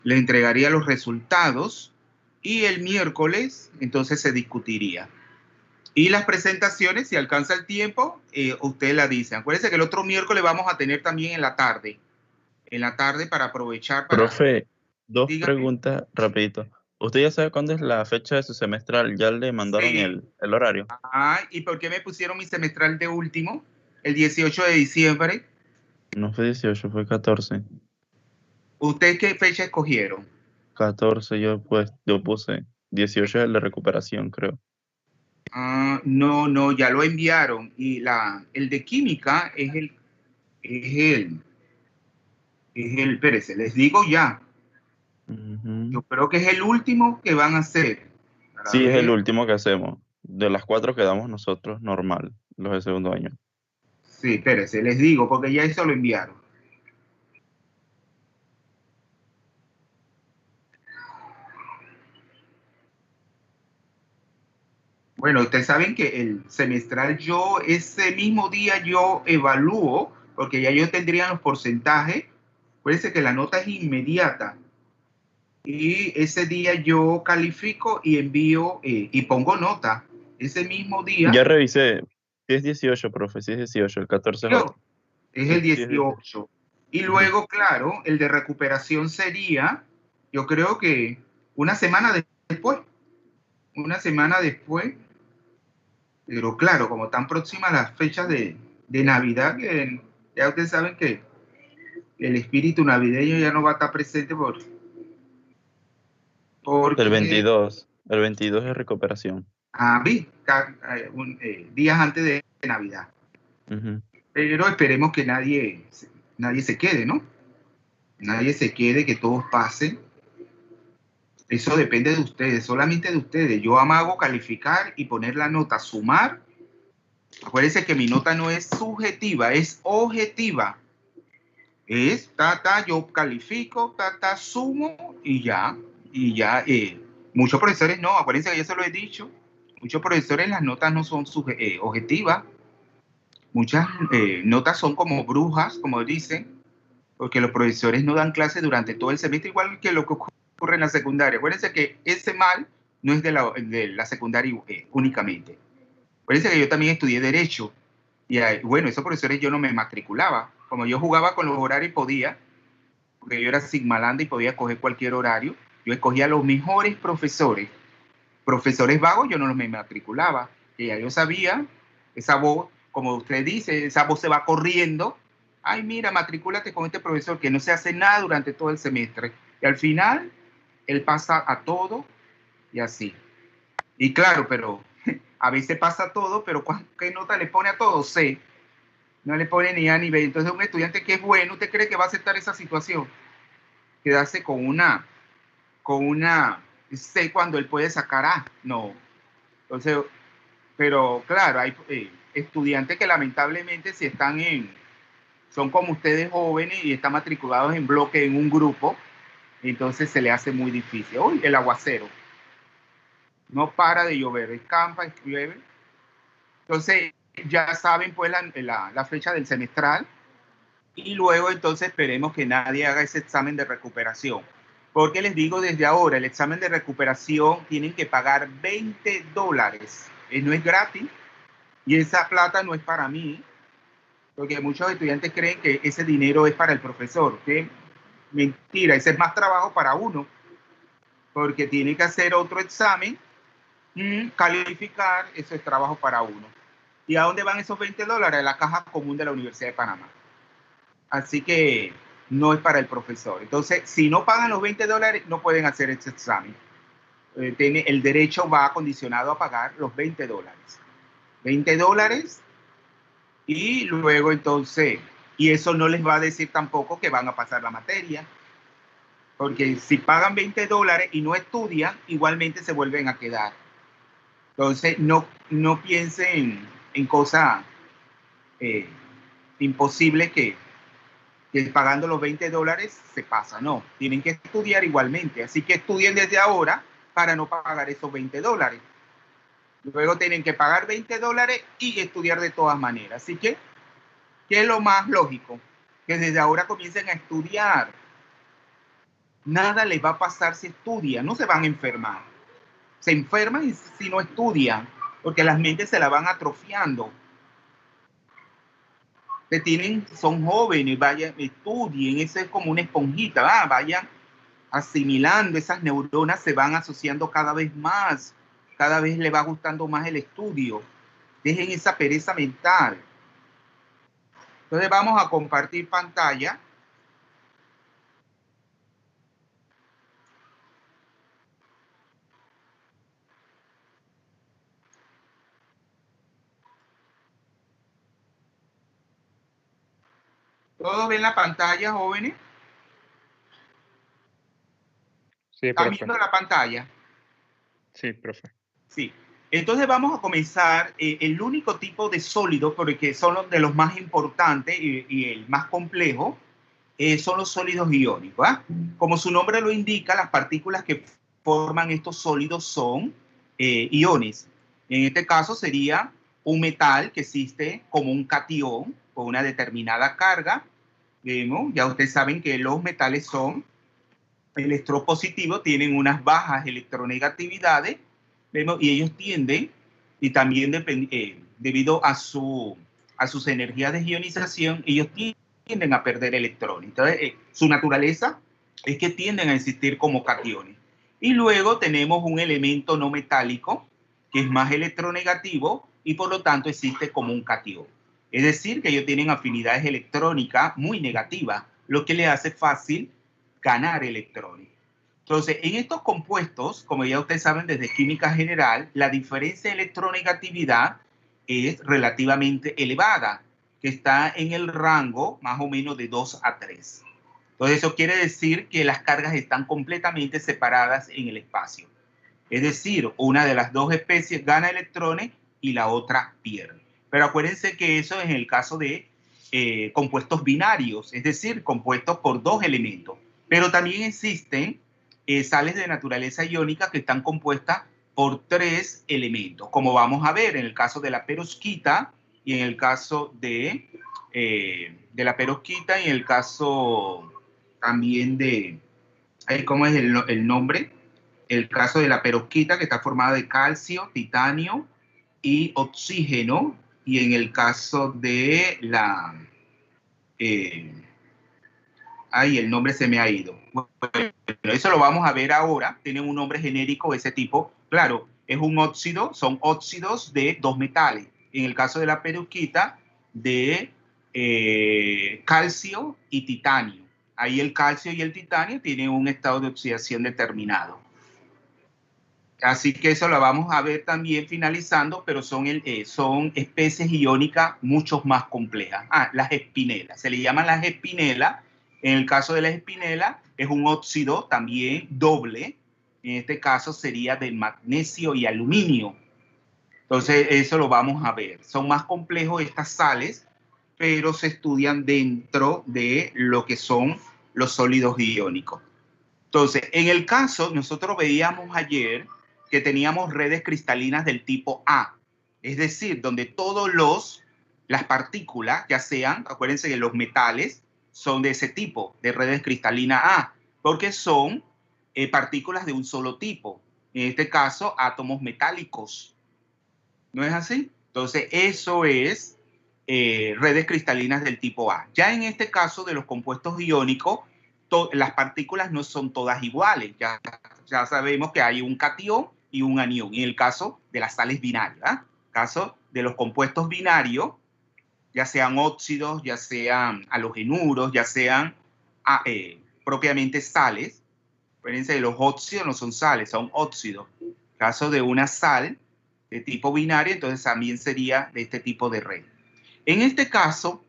le entregaría los resultados y el miércoles entonces se discutiría. Y las presentaciones, si alcanza el tiempo, usted la dice. Acuérdense que el otro miércoles vamos a tener también en la tarde para aprovechar para, Profe, dos dígame. preguntas rapidito. ¿Usted ya sabe cuándo es la fecha de su semestral? ¿Ya le mandaron Sí. el horario? Ah, ¿y por qué me pusieron mi semestral de último? El 18 de diciembre. No fue 18, fue 14. ¿Ustedes qué fecha escogieron? 14 yo puse. 18 es el de recuperación, creo. Ah, no, no, ya lo enviaron. Y el de química es el, espérese, les digo ya. Ujú. Yo creo que es el último que van a hacer. Para Sí, es el ver. último que hacemos. De las 4 quedamos nosotros normal, los de segundo año. Sí, espérese, les digo, porque ya eso lo enviaron. Bueno, ustedes saben que el semestral yo, ese mismo día yo evalúo, porque ya yo tendría los porcentajes. Acuérdense que la nota es inmediata. Y ese día yo califico y envío y pongo nota. Ese mismo Ya día, revisé. Sí es 18, profe, sí es 18. El 14 es yo, otro. es el Sí, sí es 18. 18. Y Ujú. luego, claro, el de recuperación sería, yo creo que una semana después, una semana después, pero claro, como tan próximas las fechas de Navidad, que ya ustedes saben que el espíritu navideño ya no va a estar presente El porque 22. El 22 es recuperación. días antes de Navidad. Ujú. Pero esperemos que nadie se quede, ¿no? Nadie se quede, que todos pasen. Eso depende de ustedes, solamente de ustedes. Yo amago calificar y poner la nota, sumar. Acuérdense que mi nota no es subjetiva, es objetiva. Yo califico, sumo y ya. Y ya, muchos profesores no, acuérdense que yo se lo he dicho. Muchos profesores las notas no son objetivas. Muchas notas son como brujas, como dicen, porque los profesores no dan clases durante todo el semestre, igual que lo que ocurre en la secundaria. Acuérdense que ese mal no es de la secundaria únicamente. Acuérdense que yo también estudié Derecho y bueno, esos profesores yo no me matriculaba. Como yo jugaba con los horarios y podía, porque yo era sigmalanda y podía escoger cualquier horario, yo escogía los mejores profesores. Profesores vagos yo no los me matriculaba, que ya yo sabía, esa voz, como usted dice, esa voz se va corriendo. Ay, mira, matricúlate con este profesor que no se hace nada durante todo el semestre. Y al final, él pasa a todo y así. Y claro, pero a veces pasa todo, pero ¿qué nota le pone a todo? C. No le pone ni A ni B. Entonces, un estudiante que es bueno, ¿usted cree que va a aceptar esa situación? Quedarse con una C cuando él puede sacar A. No. Entonces, pero claro, hay estudiantes que lamentablemente si son como ustedes jóvenes y están matriculados en bloque en un grupo, entonces se le hace muy difícil. Uy, el aguacero. No para de llover, escampa, llueve. Entonces ya saben pues la fecha del semestral y luego entonces esperemos que nadie haga ese examen de recuperación. Porque les digo desde ahora, el examen de recuperación tienen que pagar $20. No es gratis y esa plata no es para mí, porque muchos estudiantes creen que ese dinero es para el profesor. Que mentira, ese es más trabajo para uno, porque tiene que hacer otro examen, calificar, eso es trabajo para uno. ¿Y a dónde van esos $20? A la caja común de la Universidad de Panamá. Así que no es para el profesor. Entonces, si no pagan los $20, no pueden hacer ese examen. El derecho va condicionado a pagar los $20. $20 y luego entonces, y eso no les va a decir tampoco que van a pasar la materia, porque si pagan $20 y no estudian, igualmente se vuelven a quedar. Entonces, no piensen en cosas eh, imposibles que pagando los $20 se pasa. No, tienen que estudiar igualmente. Así que estudien desde ahora para no pagar esos $20. Luego tienen que pagar $20 y estudiar de todas maneras. Así que, ¿qué es lo más lógico? Que desde ahora comiencen a estudiar. Nada les va a pasar si estudian, no se van a enfermar. Se enferman si no estudian, porque las mentes se la van atrofiando. Son jóvenes, vayan, estudien, eso es como una esponjita, vayan asimilando, esas neuronas se van asociando cada vez más, cada vez le va gustando más el estudio. Dejen esa pereza mental. Entonces vamos a compartir pantalla. ¿Todos ven la pantalla, jóvenes? Sí, ¿Están profe. viendo la pantalla? Sí, profe. Sí. Entonces vamos a comenzar. El único tipo de sólido, porque son los de los más importantes y el más complejo, son los sólidos iónicos. Como su nombre lo indica, las partículas que forman estos sólidos son iones. En este caso sería un metal que existe como un catión con una determinada carga. Ya ustedes saben que los metales son electropositivos, tienen unas bajas electronegatividades, y ellos tienden, y también debido a sus energías de ionización, ellos tienden a perder electrones. Entonces, su naturaleza es que tienden a existir como cationes. Y luego tenemos un elemento no metálico que es más electronegativo y por lo tanto existe como un catión. Es decir, que ellos tienen afinidades electrónicas muy negativas, lo que le hace fácil ganar electrones. Entonces, en estos compuestos, como ya ustedes saben desde química general, la diferencia de electronegatividad es relativamente elevada, que está en el rango más o menos de 2 a 3. Entonces, eso quiere decir que las cargas están completamente separadas en el espacio. Es decir, una de las dos especies gana electrones y la otra pierde. Pero acuérdense que eso es en el caso de compuestos binarios, es decir, compuestos por dos elementos. Pero también existen sales de naturaleza iónica que están compuestas por tres elementos, como vamos a ver en el caso de la perovskita y en el caso de la perovskita y en el caso también de, ¿cómo es el nombre? El caso de la perovskita, que está formada de calcio, titanio y oxígeno, y en el caso de la... el nombre se me ha ido. Bueno, eso lo vamos a ver ahora. Tienen un nombre genérico de ese tipo. Claro, es un óxido, son óxidos de dos metales. En el caso de la perovskita, de calcio y titanio. Ahí el calcio y el titanio tienen un estado de oxidación determinado. Así que eso lo vamos a ver también finalizando, pero son especies iónicas mucho más complejas. Las espinelas. Se le llaman las espinelas. En el caso de las espinelas es un óxido también doble. En este caso sería de magnesio y aluminio. Entonces eso lo vamos a ver. Son más complejos estas sales, pero se estudian dentro de lo que son los sólidos iónicos. Entonces, en el caso, nosotros veíamos ayer que teníamos redes cristalinas del tipo A, es decir, donde las partículas, ya sean, acuérdense que los metales son de ese tipo, de redes cristalinas A, porque son partículas de un solo tipo, en este caso, átomos metálicos. ¿No es así? Entonces, eso es redes cristalinas del tipo A. Ya en este caso de los compuestos iónicos, las partículas no son todas iguales. Ya sabemos que hay un catión y un anión. En el caso de las sales binarias, ¿eh? Caso de los compuestos binarios, ya sean óxidos, ya sean halogenuros, ya sean propiamente sales. Acuérdense que los óxidos no son sales, son óxidos. Caso de una sal de tipo binario, entonces también sería de este tipo de red. En este caso,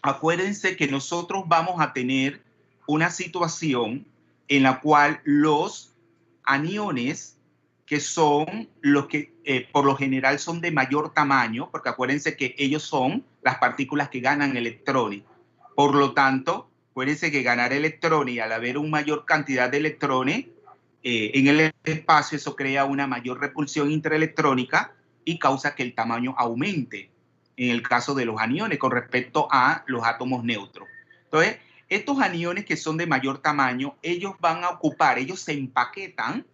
acuérdense que nosotros vamos a tener una situación en la cual los aniones, que son los que por lo general son de mayor tamaño, porque acuérdense que ellos son las partículas que ganan electrones. Por lo tanto, acuérdense que ganar electrones, al haber una mayor cantidad de electrones en el espacio, eso crea una mayor repulsión interelectrónica y causa que el tamaño aumente en el caso de los aniones con respecto a los átomos neutros. Entonces, estos aniones que son de mayor tamaño, ellos se empaquetan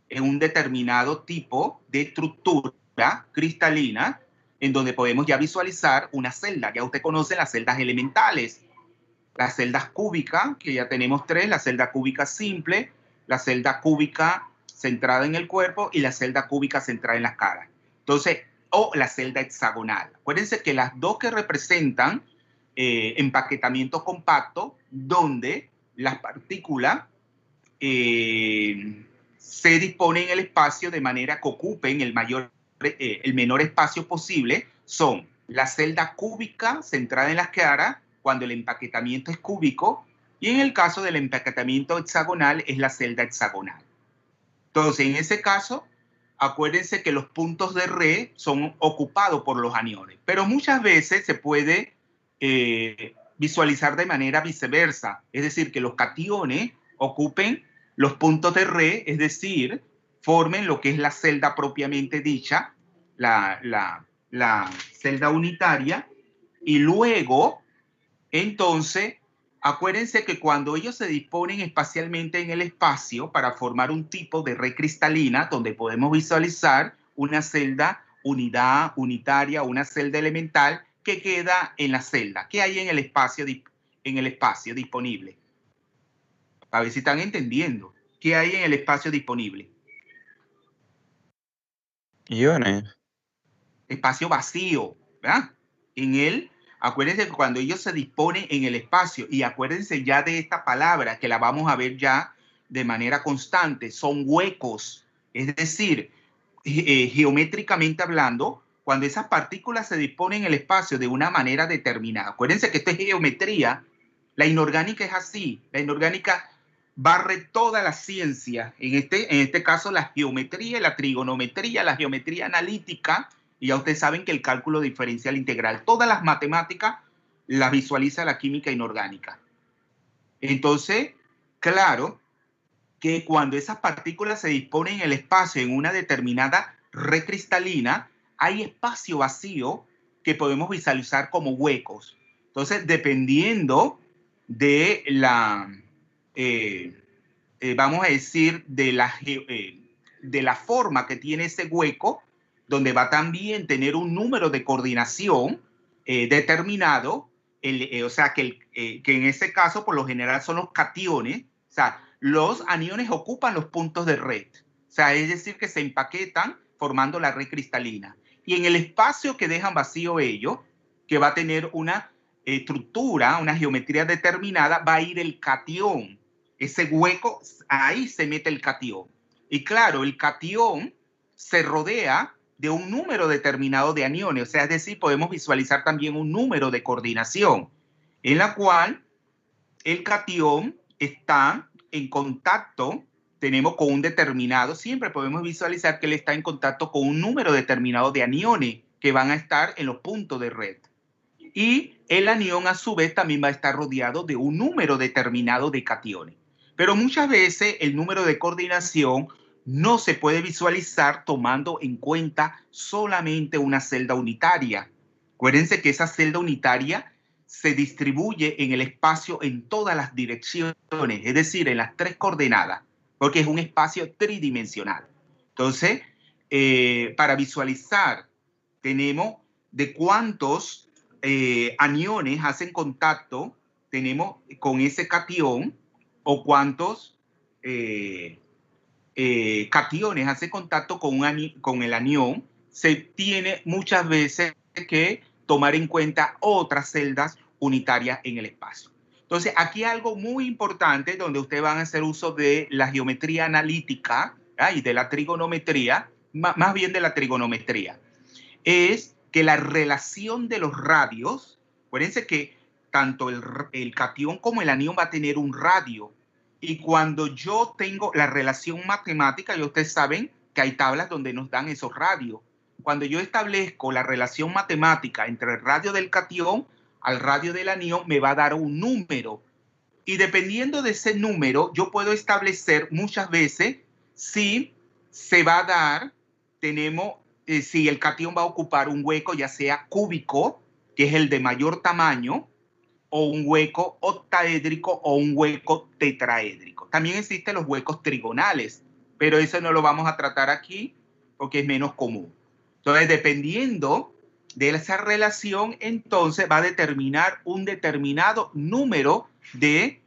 en un determinado tipo de estructura cristalina, en donde podemos ya visualizar una celda. Ya usted conoce las celdas elementales, las celdas cúbicas, que ya tenemos 3, la celda cúbica simple, la celda cúbica centrada en el cuerpo y la celda cúbica centrada en las caras. Entonces, o la celda hexagonal. Acuérdense que las dos que representan empaquetamiento compacto, donde las partículas se disponen en el espacio de manera que ocupen el menor espacio posible, son la celda cúbica centrada en las caras, cuando el empaquetamiento es cúbico, y en el caso del empaquetamiento hexagonal es la celda hexagonal. Entonces, en ese caso, acuérdense que los puntos de red son ocupados por los aniones, pero muchas veces se puede visualizar de manera viceversa, es decir, que los cationes ocupen los puntos de red, es decir, formen lo que es la celda propiamente dicha, la celda unitaria, y luego, entonces, acuérdense que cuando ellos se disponen espacialmente en el espacio para formar un tipo de red cristalina, donde podemos visualizar una celda unitaria, una celda elemental que queda en la celda. ¿Qué hay en el espacio disponible? A ver si están entendiendo. ¿Qué hay en el espacio disponible? Iones. Espacio vacío, ¿verdad? En él, acuérdense que cuando ellos se disponen en el espacio, y acuérdense ya de esta palabra que la vamos a ver ya de manera constante, son huecos. Es decir, geométricamente hablando, cuando esas partículas se disponen en el espacio de una manera determinada, acuérdense que esto es geometría, la inorgánica es así, la inorgánica barre toda la ciencia, en este caso la geometría, la trigonometría, la geometría analítica, y ya ustedes saben que el cálculo diferencial integral, todas las matemáticas las visualiza la química inorgánica. Entonces, claro que cuando esas partículas se disponen en el espacio en una determinada red cristalina, hay espacio vacío que podemos visualizar como huecos. Entonces, dependiendo de vamos a decir, de la forma que tiene ese hueco, donde va también tener un número de coordinación determinado, o sea, que en ese caso por lo general son los cationes, o sea, los aniones ocupan los puntos de red, o sea, es decir, que se empaquetan formando la red cristalina. Y en el espacio que dejan vacío ellos, que va a tener una estructura, una geometría determinada, va a ir el catión. Ese hueco, ahí se mete el catión. Y claro, el catión se rodea de un número determinado de aniones, o sea, es decir, podemos visualizar también un número de coordinación, en la cual el catión está en contacto, tenemos con un determinado, siempre podemos visualizar que él está en contacto con un número determinado de aniones que van a estar en los puntos de red. Y el anión a su vez también va a estar rodeado de un número determinado de cationes. Pero muchas veces el número de coordinación no se puede visualizar tomando en cuenta solamente una celda unitaria. Acuérdense que esa celda unitaria se distribuye en el espacio en todas las direcciones, es decir, en las 3 coordenadas, porque es un espacio tridimensional. Entonces, para visualizar, tenemos de cuántos aniones hacen contacto tenemos con ese catión, o cuántos cationes hacen contacto con el anión. Se tiene muchas veces que tomar en cuenta otras celdas unitarias en el espacio. Entonces, aquí hay algo muy importante donde ustedes van a hacer uso de la geometría analítica y de la trigonometría, más bien de la trigonometría, es que la relación de los radios, acuérdense que tanto el catión como el anión va a tener un radio, y cuando yo tengo la relación matemática, y ustedes saben que hay tablas donde nos dan esos radios. Cuando yo establezco la relación matemática entre el radio del catión al radio del anión, me va a dar un número. Y dependiendo de ese número, yo puedo establecer muchas veces si se va a dar, si el catión va a ocupar un hueco, ya sea cúbico, que es el de mayor tamaño, o un hueco octaédrico o un hueco tetraédrico. También existen los huecos trigonales, pero eso no lo vamos a tratar aquí porque es menos común. Entonces, dependiendo de esa relación, entonces va a determinar un determinado número de,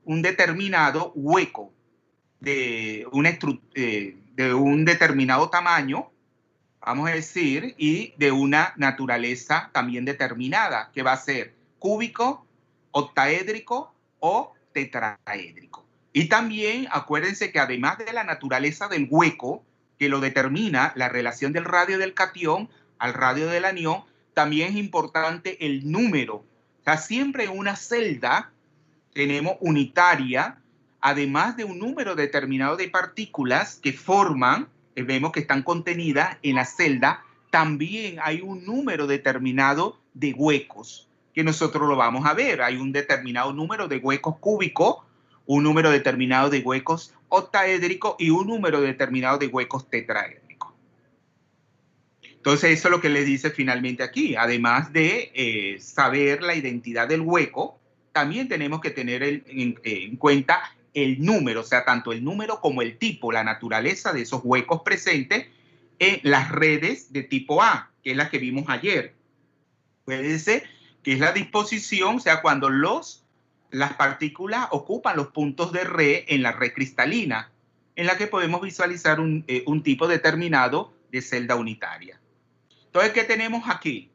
un determinado hueco de un determinado tamaño, vamos a decir, y de una naturaleza también determinada, que va a ser cúbico, octaédrico o tetraédrico. Y también acuérdense que además de la naturaleza del hueco, que lo determina la relación del radio del catión al radio del anión, también es importante el número. O sea, siempre en una celda tenemos unitaria, además de un número determinado de partículas que forman, vemos que están contenidas en la celda, también hay un número determinado de huecos, que nosotros lo vamos a ver. Hay un determinado número de huecos cúbicos, un número determinado de huecos octaédricos y un número determinado de huecos tetraédricos. Entonces, eso es lo que les dice finalmente aquí. Además de saber la identidad del hueco, también tenemos que tener en cuenta el número, o sea, tanto el número como el tipo, la naturaleza de esos huecos presentes en las redes de tipo A, que es la que vimos ayer. Acuérdense que es la disposición, o sea, cuando las partículas ocupan los puntos de red en la red cristalina, en la que podemos visualizar un tipo determinado de celda unitaria. Entonces, ¿qué tenemos aquí?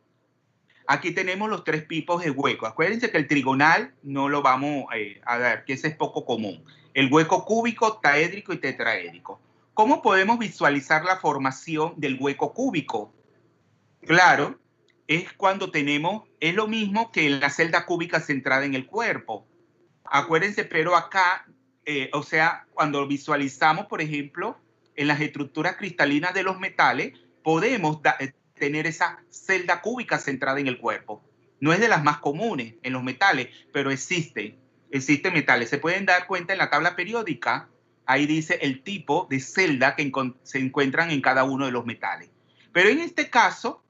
Aquí tenemos los tres tipos de huecos. Acuérdense que el trigonal no lo vamos a ver, que ese es poco común. El hueco cúbico, octaédrico y tetraédrico. ¿Cómo podemos visualizar la formación del hueco cúbico? Claro, es cuando es lo mismo que en la celda cúbica centrada en el cuerpo. Acuérdense, pero acá, o sea, cuando visualizamos, por ejemplo, en las estructuras cristalinas de los metales, podemos tener esa celda cúbica centrada en el cuerpo. No es de las más comunes en los metales, pero existen metales. Se pueden dar cuenta en la tabla periódica, ahí dice el tipo de celda que se encuentran en cada uno de los metales. Pero en este caso,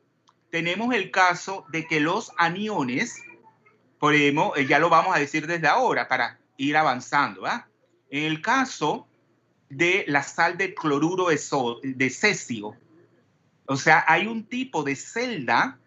tenemos el caso de que los aniones, ya lo vamos a decir desde ahora para ir avanzando, ¿verdad? En el caso de la sal de cloruro de cesio, o sea, hay un tipo de celda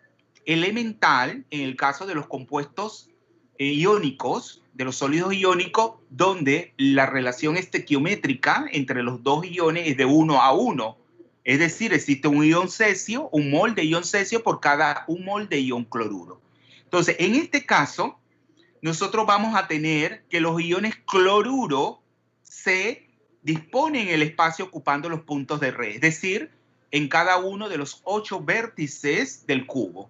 elemental en el caso de los compuestos iónicos, de los sólidos iónicos, donde la relación estequiométrica entre los dos iones es de 1 a 1. Es decir, existe un ion cesio, un mol de ion cesio por cada un mol de ion cloruro. Entonces, en este caso, nosotros vamos a tener que los iones cloruro se disponen en el espacio ocupando los puntos de red, es decir, en cada uno de los 8 vértices del cubo.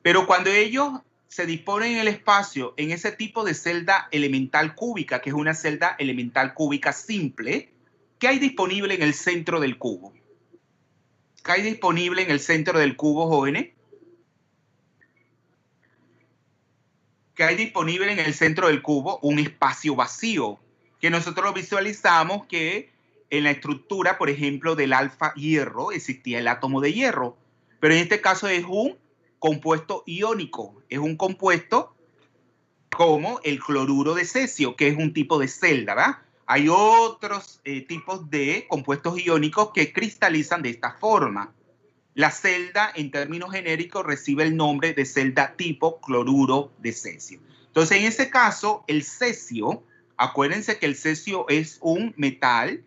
Pero cuando ellos se disponen en el espacio en ese tipo de celda elemental cúbica, que es una celda elemental cúbica simple, ¿qué hay disponible en el centro del cubo? ¿Qué hay disponible en el centro del cubo, jóvenes? ¿Qué hay disponible en el centro del cubo? Un espacio vacío, que nosotros lo visualizamos que en la estructura, por ejemplo, del alfa hierro, existía el átomo de hierro, pero en este caso es un compuesto iónico, es un compuesto como el cloruro de cesio, que es un tipo de celda, ¿verdad? Hay otros tipos de compuestos iónicos que cristalizan de esta forma. La celda, en términos genéricos, recibe el nombre de celda tipo cloruro de cesio. Entonces, en ese caso, el cesio, acuérdense que el cesio es un metal,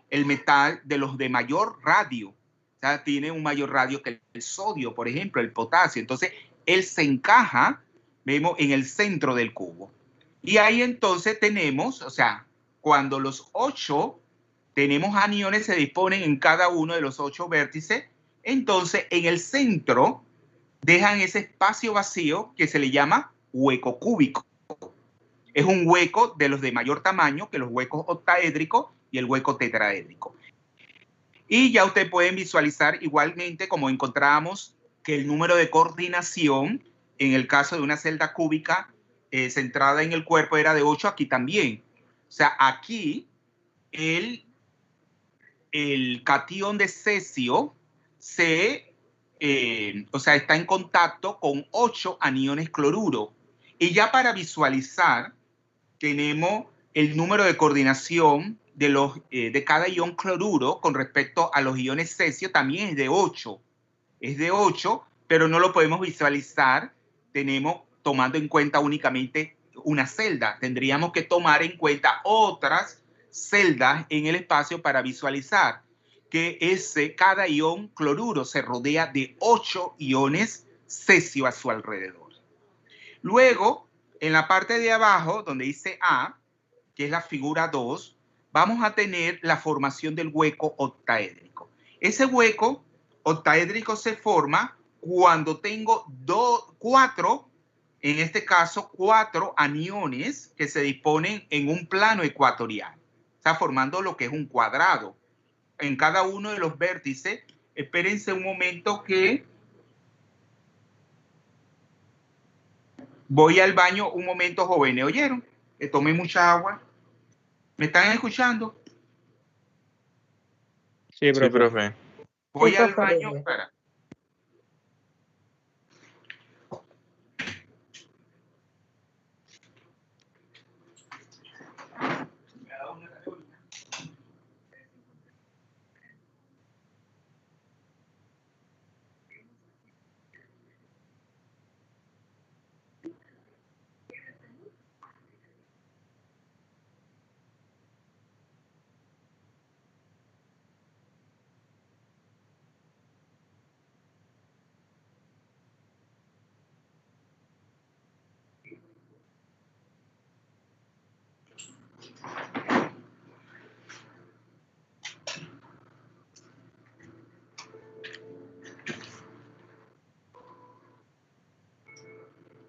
el metal de los de mayor radio. O sea, tiene un mayor radio que el sodio, por ejemplo, el potasio. Entonces, él se encaja, vemos, en el centro del cubo. Y ahí entonces tenemos, o sea, cuando los 8 tenemos aniones se disponen en cada uno de los 8 vértices, entonces en el centro dejan ese espacio vacío que se le llama hueco cúbico. Es un hueco de los de mayor tamaño que los huecos octaédricos y el hueco tetraédrico. Y ya ustedes pueden visualizar igualmente como encontramos que el número de coordinación en el caso de una celda cúbica centrada en el cuerpo era de 8, aquí también. O sea, aquí el catión de cesio se o sea, está en contacto con 8 aniones cloruro. Y ya para visualizar, tenemos el número de coordinación de cada ion cloruro con respecto a los iones cesio, también es de 8. Es de 8, pero no lo podemos visualizar, tenemos tomando en cuenta únicamente una celda. Tendríamos que tomar en cuenta otras celdas en el espacio para visualizar que cada ion cloruro se rodea de 8 iones cesio a su alrededor. Luego, en la parte de abajo, donde dice A, que es la figura 2, vamos a tener la formación del hueco octaédrico. Ese hueco octaédrico se forma cuando tengo 4, en este caso 4 aniones que se disponen en un plano ecuatorial. Está formando lo que es un cuadrado. En cada uno de los vértices, espérense un momento que voy al baño un momento, jóvenes. ¿Oyeron? Tomé mucha agua. ¿Me están escuchando? Sí, Sí, profe. profe. Voy Sí, al profe. baño. Espera.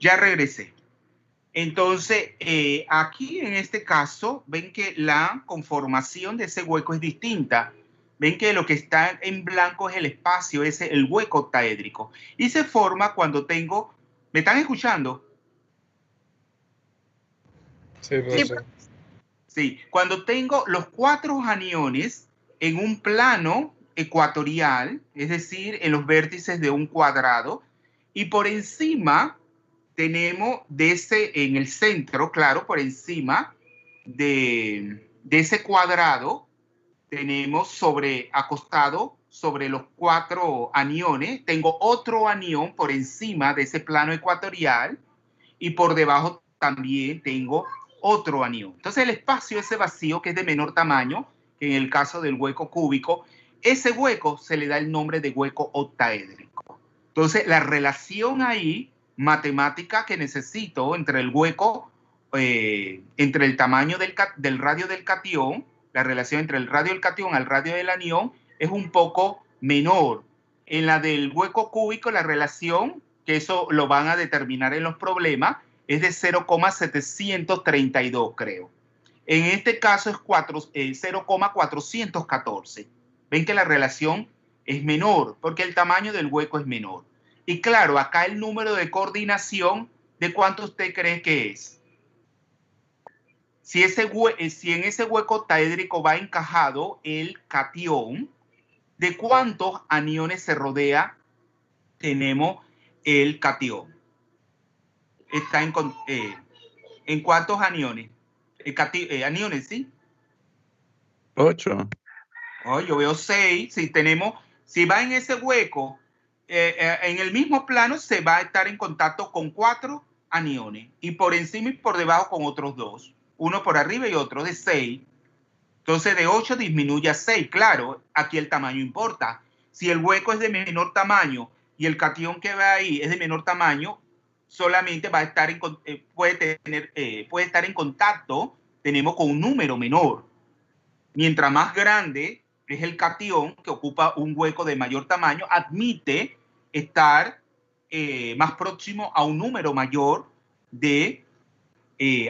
Ya regresé. Entonces, aquí en este caso, ven que la conformación de ese hueco es distinta. Ven que lo que está en blanco es el espacio, es el hueco octaédrico. Y se forma cuando tengo... ¿Me están escuchando? Sí, Sí, profe. Sí, cuando tengo los 4 aniones en un plano ecuatorial, es decir, en los vértices de un cuadrado, y por encima tenemos en el centro, claro, por encima de ese cuadrado, tenemos acostado sobre los 4 aniones, tengo otro anión por encima de ese plano ecuatorial y por debajo también tengo otro anión. Entonces el espacio, ese vacío que es de menor tamaño, que en el caso del hueco cúbico, ese hueco se le da el nombre de hueco octaédrico. Entonces la relación ahí matemática que necesito entre el hueco, entre el tamaño del radio del catión, la relación entre el radio del catión al radio del anión es un poco menor. En la del hueco cúbico, la relación, que eso lo van a determinar en los problemas, es de 0,732, creo. En este caso es 0,414. Ven que la relación es menor porque el tamaño del hueco es menor. Y claro, acá el número de coordinación, ¿de cuánto usted cree que es? Si en ese hueco octaédrico va encajado el catión, ¿de cuántos aniones se rodea? Tenemos el catión. Está ¿en cuántos aniones? Aniones, ¿sí? 8. Oh, yo veo 6. Si va en ese hueco, en el mismo plano se va a estar en contacto con 4 aniones y por encima y por debajo con otros 2. Uno por arriba y otro de 6. Entonces de 8 disminuye a 6. Claro, aquí el tamaño importa. Si el hueco es de menor tamaño y el catión que va ahí es de menor tamaño, solamente va a estar puede estar en contacto, tenemos con un número menor. Mientras más grande es el catión que ocupa un hueco de mayor tamaño, admite estar más próximo a un número mayor de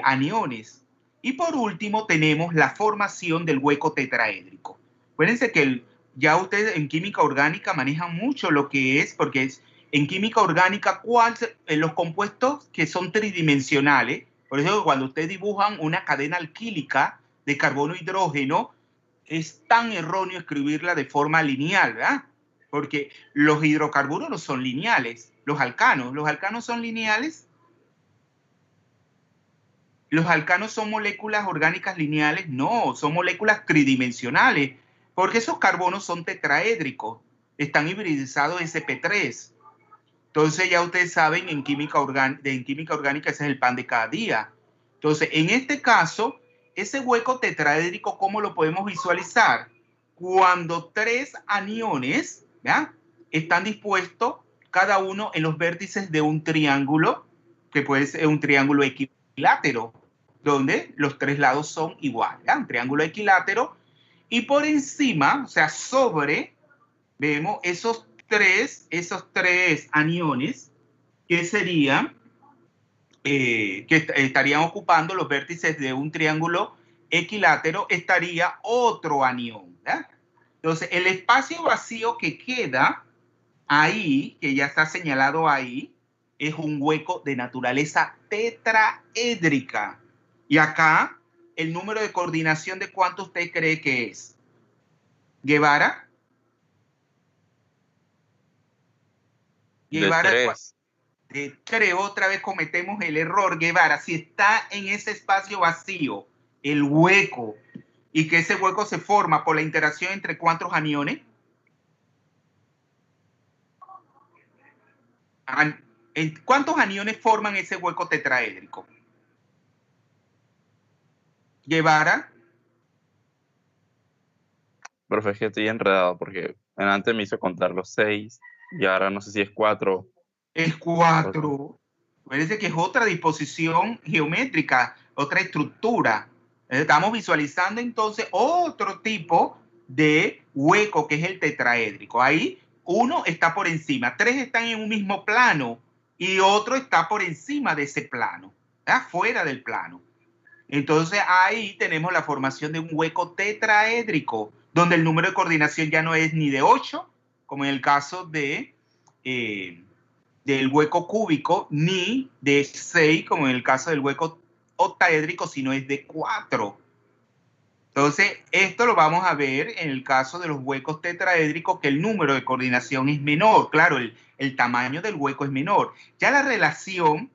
aniones. Y por último tenemos la formación del hueco tetraédrico. Acuérdense que ya ustedes en química orgánica manejan mucho lo que es, porque en química orgánica los compuestos que son tridimensionales, por eso cuando ustedes dibujan una cadena alquílica de carbono-hidrógeno, es tan erróneo escribirla de forma lineal, ¿verdad? porque los hidrocarburos no son lineales. Los alcanos son lineales. Los alcanos son moléculas orgánicas lineales, no, son moléculas tridimensionales, porque esos carbonos son tetraédricos, están hibridizados sp3. Entonces ya ustedes saben, en química orgánica ese es el pan de cada día. Entonces, en este caso, ese hueco tetraédrico, ¿cómo lo podemos visualizar? Cuando tres aniones, ¿ya?, están dispuestos cada uno en los vértices de un triángulo, que puede ser un triángulo equilátero, donde los tres lados son iguales, ¿ya? Un triángulo equilátero, y por encima, o sea, sobre, vemos esos tres aniones que serían, que estarían ocupando los vértices de un triángulo equilátero, estaría otro anión, ¿verdad? Entonces, el espacio vacío que queda ahí, que ya está señalado ahí, es un hueco de naturaleza tetraédrica. Y acá, el número de coordinación, ¿de cuánto usted cree que es? Guevara. De 3. De 3, otra vez cometemos el error, Guevara. Si está en ese espacio vacío, el hueco, y que ese hueco se forma por la interacción entre ¿cuántos aniones? ¿Cuántos aniones forman ese hueco tetraédrico? Guevara. Profe, es que estoy enredado porque antes me hizo contar los 6 y ahora no sé si es 4. Es 4. Parece que es otra disposición geométrica, otra estructura. Estamos visualizando entonces otro tipo de hueco que es el tetraédrico. Ahí uno está por encima, 3 están en un mismo plano y otro está por encima de ese plano, ¿verdad?, fuera del plano. Entonces ahí tenemos la formación de un hueco tetraédrico, donde el número de coordinación ya no es ni de 8, como en el caso de, del hueco cúbico, ni de 6, como en el caso del hueco octaédrico, sino es de 4. Entonces, esto lo vamos a ver en el caso de los huecos tetraédricos, que el número de coordinación es menor. Claro, el tamaño del hueco es menor. Ya la relación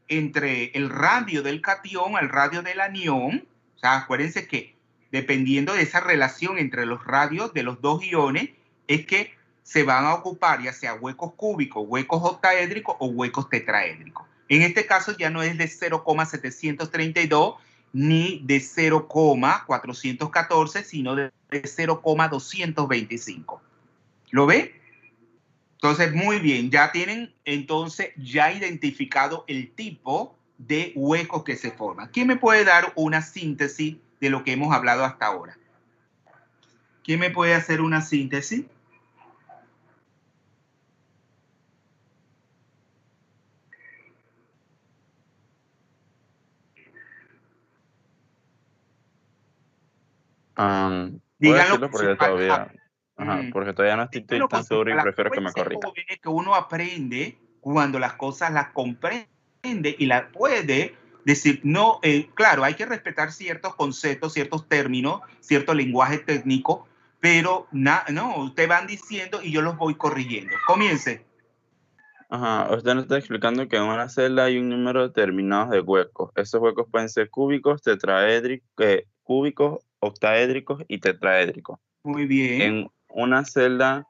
entre el radio del catión al radio del anión, o sea, acuérdense que dependiendo de esa relación entre los radios de los dos iones, es que se van a ocupar ya sea huecos cúbicos, huecos octaédricos o huecos tetraédricos. En este caso ya no es de 0,732 ni de 0,414, sino de 0,225. ¿Lo ve? Entonces, muy bien, ya tienen entonces ya identificado el tipo de huecos que se forman. ¿Quién me puede dar una síntesis de lo que hemos hablado hasta ahora? ¿Quién me puede hacer una síntesis? Voy a Díganlo decirlo con sus porque todavía, palabras. porque todavía no estoy Díganlo con tan sus seguro y palabras. prefiero que me Acuérdense, corrija. jóvenes, que uno aprende cuando las cosas las comprende y las puede decir. No, claro, hay que respetar ciertos conceptos, ciertos términos, cierto lenguaje técnico, pero no, ustedes van diciendo y yo los voy corrigiendo. Comience. Usted nos está explicando que en una celda hay un número determinado de huecos. Esos huecos pueden ser cúbicos, cúbicos, octaédricos y tetraédricos. Muy bien. En una celda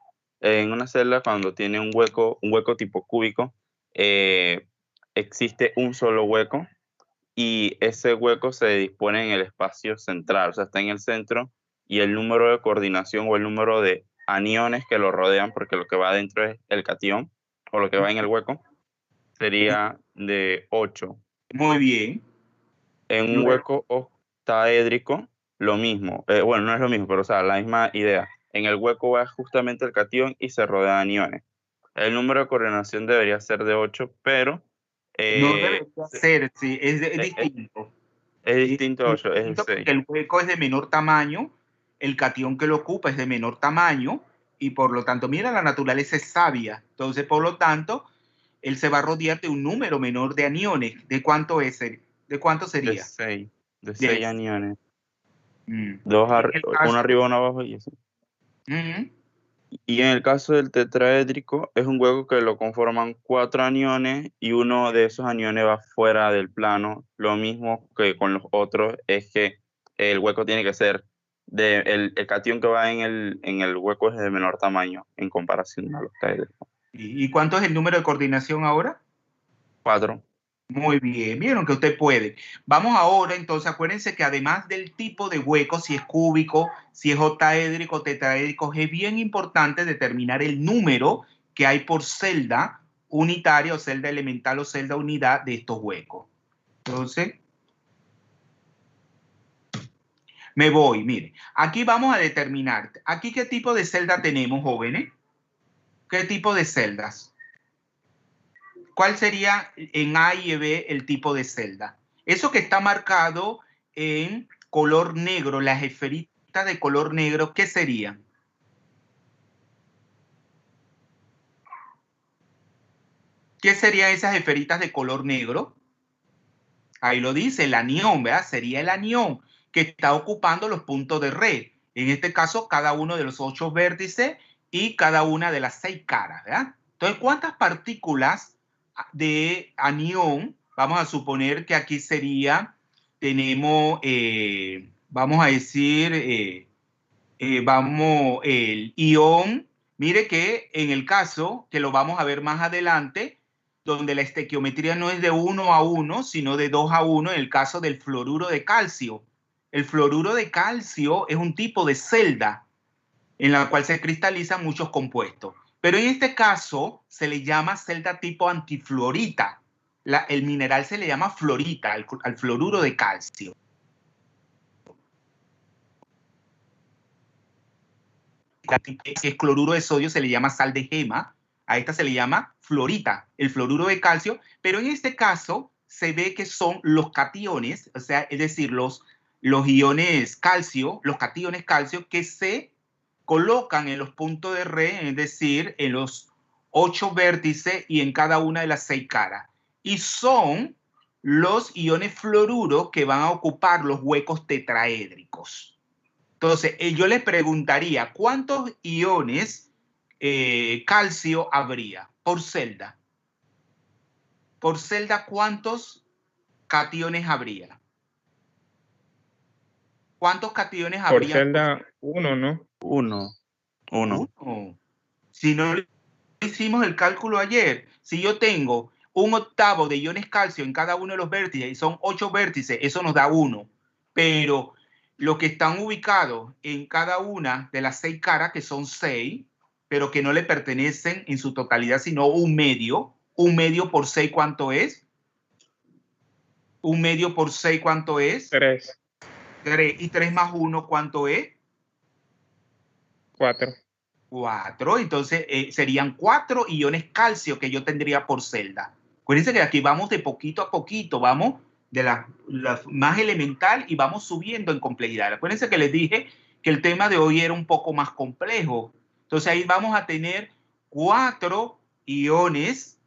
cuando tiene un hueco tipo cúbico, existe un solo hueco y ese hueco se dispone en el espacio central, o sea, está en el centro, y el número de coordinación o el número de aniones que lo rodean, porque lo que va adentro es el catión, o lo que va en el hueco, sería de 8. Muy bien. En un Luego, hueco octaédrico, lo mismo. Bueno, no es lo mismo, pero o sea, la misma idea. En el hueco va justamente el catión y se rodean aniones. El número de coordinación debería ser de 8, pero no debería ser, sí, es es distinto. distinto a 8, es el Distinto 6. porque el hueco es de menor tamaño, el catión que lo ocupa es de menor tamaño y por lo tanto, mira, la naturaleza es sabia. Entonces, por lo tanto, él se va a rodear de un número menor de aniones. ¿De cuánto es? ¿De cuánto De sería? 6. De De 6 aniones. mm. Dos En el uno caso, arriba, uno abajo y así. mm, Y en el caso del tetraédrico, es un hueco que lo conforman 4 aniones y uno de esos aniones va fuera del plano. Lo mismo que con los otros es que el hueco tiene que ser el catión que va en el hueco es de menor tamaño en comparación a los tetraédricos. ¿Y cuánto es el número de coordinación ahora? 4. Muy bien, vieron que usted puede. Vamos ahora, entonces, acuérdense que además del tipo de hueco, si es cúbico, si es octaédrico, tetraédrico, es bien importante determinar el número que hay por celda unitaria o celda elemental o celda unidad de estos huecos. Entonces, me voy, mire. Aquí vamos a determinar. Aquí, ¿qué tipo de celda tenemos, jóvenes? ¿Qué tipo de celdas? ¿Cuál sería en A y B el tipo de celda? Eso que está marcado en color negro, las esferitas de color negro, ¿qué serían? ¿Qué serían esas esferitas de color negro? Ahí lo dice, el anión, ¿verdad? Sería el anión que está ocupando los puntos de red. En este caso, cada uno de los 8 vértices y cada una de las 6 caras, ¿verdad? Entonces, ¿cuántas partículas de anión? Vamos a suponer que aquí sería, tenemos, vamos a decir, vamos, el ion. Mire que en el caso, que lo vamos a ver más adelante, donde la estequiometría no es de 1 a 1, sino de 2 a 1, en el caso del fluoruro de calcio. El fluoruro de calcio es un tipo de celda en la cual se cristalizan muchos compuestos. Pero en este caso se le llama celda tipo antifluorita. El mineral se le llama fluorita, al fluoruro de calcio. Que es cloruro de sodio, se le llama sal de gema. A esta se le llama fluorita, el fluoruro de calcio. Pero en este caso se ve que son los cationes, o sea, es decir, los iones calcio, los cationes calcio que se colocan en los puntos de red, es decir, en los 8 vértices y en cada una de las 6 caras. Y son los iones fluoruro que van a ocupar los huecos tetraédricos. Entonces, yo les preguntaría, ¿cuántos iones calcio habría por celda? Por celda, ¿cuántos cationes habría? ¿Cuántos cationes Por habría? celda 1, ¿no? 1. Si no hicimos el cálculo ayer, si yo tengo un octavo de iones calcio en cada uno de los vértices y son 8 vértices, eso nos da 1. Pero los que están ubicados en cada una de las 6 caras, que son 6, pero que no le pertenecen en su totalidad, sino un medio por 6, ¿cuánto es? Un medio por 6, ¿cuánto es? 3, 3. Y 3 más 1, ¿cuánto es? 4. 4. Entonces serían 4 iones calcio que yo tendría por celda. Acuérdense que aquí vamos de poquito a poquito, vamos de la más elemental y vamos subiendo en complejidad. Acuérdense que les dije que el tema de hoy era un poco más complejo. Entonces ahí vamos a tener 4 iones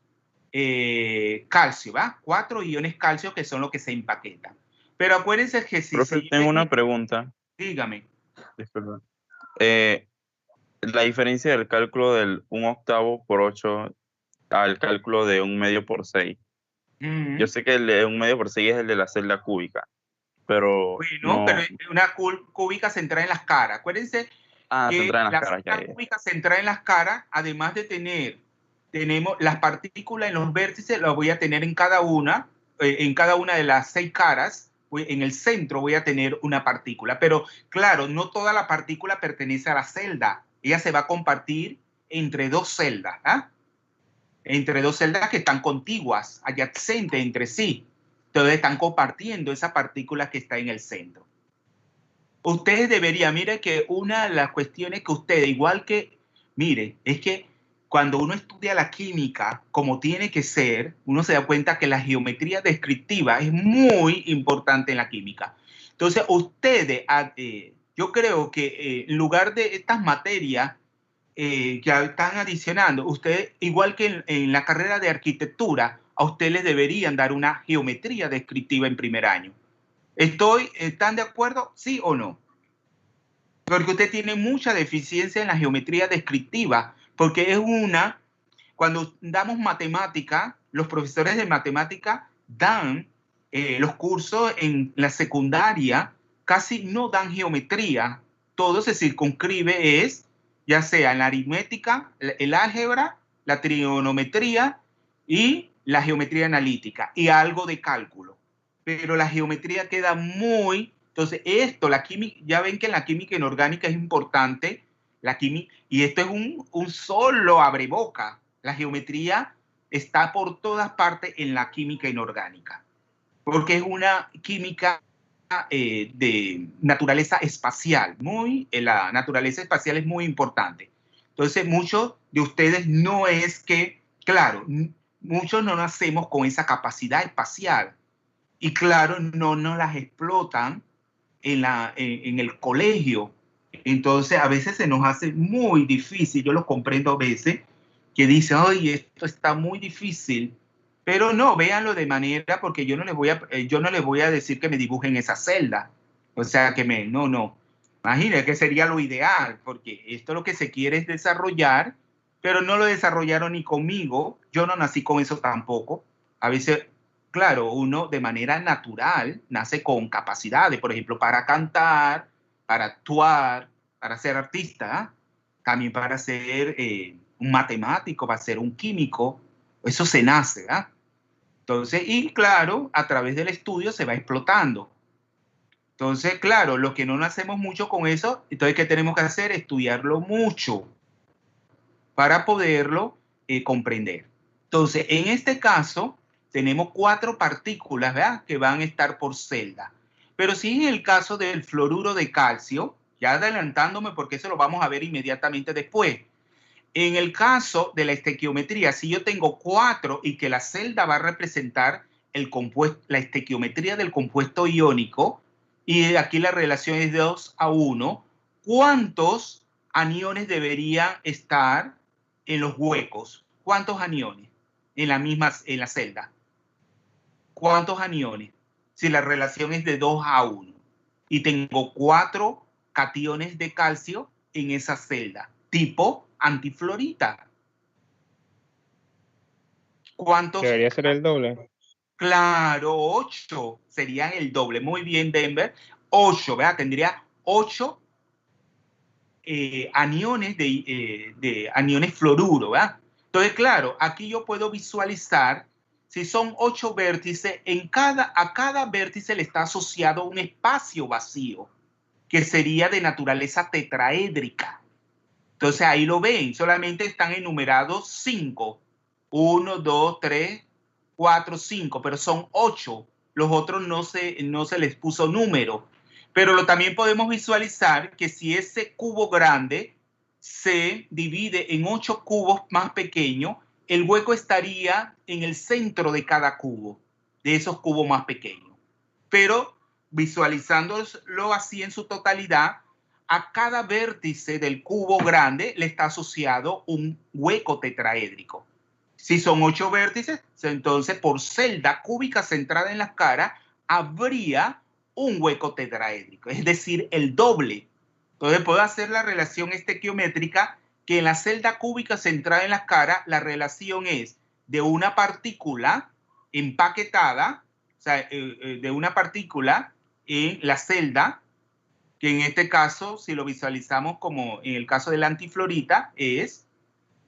calcio, ¿va? 4 iones calcio que son los que se empaquetan. Pero acuérdense que si... Profe, tengo una pregunta. Dígame. Disculpa. La diferencia del cálculo del 1/8 por 8 al cálculo de 1/2 por 6. Yo sé que el de 1/2 por 6 es el de la celda cúbica, pero bueno, no... pero una cúbica centrada en las caras. Acuérdense que centrada en las la caras, celda ya. cúbica centrada en las caras, además de tenemos las partículas en los vértices, las voy a tener en cada una de las 6 caras. En el centro voy a tener una partícula, pero claro, no toda la partícula pertenece a la celda. Ella se va a compartir entre 2 celdas, ¿ah? Entre 2 celdas que están contiguas, adyacentes entre sí. Entonces están compartiendo esa partícula que está en el centro. Ustedes deberían, mire que una de las cuestiones que ustedes, igual que, mire, es que cuando uno estudia la química como tiene que ser, uno se da cuenta que la geometría descriptiva es muy importante en la química. Entonces, ustedes, yo creo que en lugar de estas materias que están adicionando, ustedes, igual que en la carrera de arquitectura, a ustedes les deberían dar una geometría descriptiva en primer año. ¿Están de acuerdo? ¿Sí o no? Porque usted tiene mucha deficiencia en la geometría descriptiva, porque es una, cuando damos matemática, los profesores de matemática dan los cursos en la secundaria, casi no dan geometría, todo se circunscribe es, ya sea en la aritmética, el álgebra, la trigonometría y la geometría analítica y algo de cálculo. Pero la geometría queda muy... Entonces, esto, la química, ya ven que en la química inorgánica es importante, la química, y esto es un solo abreboca. La geometría está por todas partes en la química inorgánica, porque es una química de naturaleza espacial. La naturaleza espacial es muy importante. Entonces, muchos de ustedes no es que, claro, muchos no nacemos con esa capacidad espacial y claro, no nos las explotan en el colegio. Entonces, a veces se nos hace muy difícil. Yo lo comprendo a veces que dicen, oye, esto está muy difícil. Pero no, véanlo de manera, porque yo no les voy a decir que me dibujen esa celda. O sea, no. Imagínense que sería lo ideal, porque esto lo que se quiere es desarrollar, pero no lo desarrollaron ni conmigo. Yo no nací con eso tampoco. A veces, claro, uno de manera natural nace con capacidades, por ejemplo, para cantar, para actuar, para ser artista, también para ser un matemático, para ser un químico. Eso se nace, ¿verdad? Entonces, y claro, a través del estudio se va explotando. Entonces, claro, los que no nacemos mucho con eso, entonces, ¿qué tenemos que hacer? Estudiarlo mucho para poderlo comprender. Entonces, en este caso, tenemos 4 partículas, ¿verdad?, que van a estar por celda. Pero si en el caso del fluoruro de calcio, ya adelantándome porque eso lo vamos a ver inmediatamente después, en el caso de la estequiometría, si yo tengo 4 y que la celda va a representar la estequiometría del compuesto iónico, y aquí la relación es 2:1, ¿cuántos aniones deberían estar en los huecos? ¿Cuántos aniones en la celda? ¿Cuántos aniones? Si la relación es de 2:1 y tengo 4 cationes de calcio en esa celda, tipo antifluorita. ¿Cuántos? Debería ser el doble. Claro, 8 serían el doble. Muy bien, Denver. 8, ¿verdad? Tendría 8 aniones de aniones fluoruro, ¿verdad? Entonces, claro, aquí yo puedo visualizar si son 8 vértices, a cada vértice le está asociado un espacio vacío que sería de naturaleza tetraédrica. Entonces ahí lo ven, solamente están enumerados 5. 1, 2, 3, 4, 5, pero son 8. Los otros no se les puso número. Pero también podemos visualizar que si ese cubo grande se divide en 8 cubos más pequeños, el hueco estaría en el centro de cada cubo, de esos cubos más pequeños. Pero visualizándolo así en su totalidad, a cada vértice del cubo grande le está asociado un hueco tetraédrico. Si son 8 vértices, entonces por celda cúbica centrada en la cara habría un hueco tetraédrico, es decir, el doble. Entonces puedo hacer la relación estequiométrica que en la celda cúbica centrada en la cara la relación es de una partícula empaquetada, o sea, de una partícula en la celda, que en este caso, si lo visualizamos como en el caso de la antifluorita, es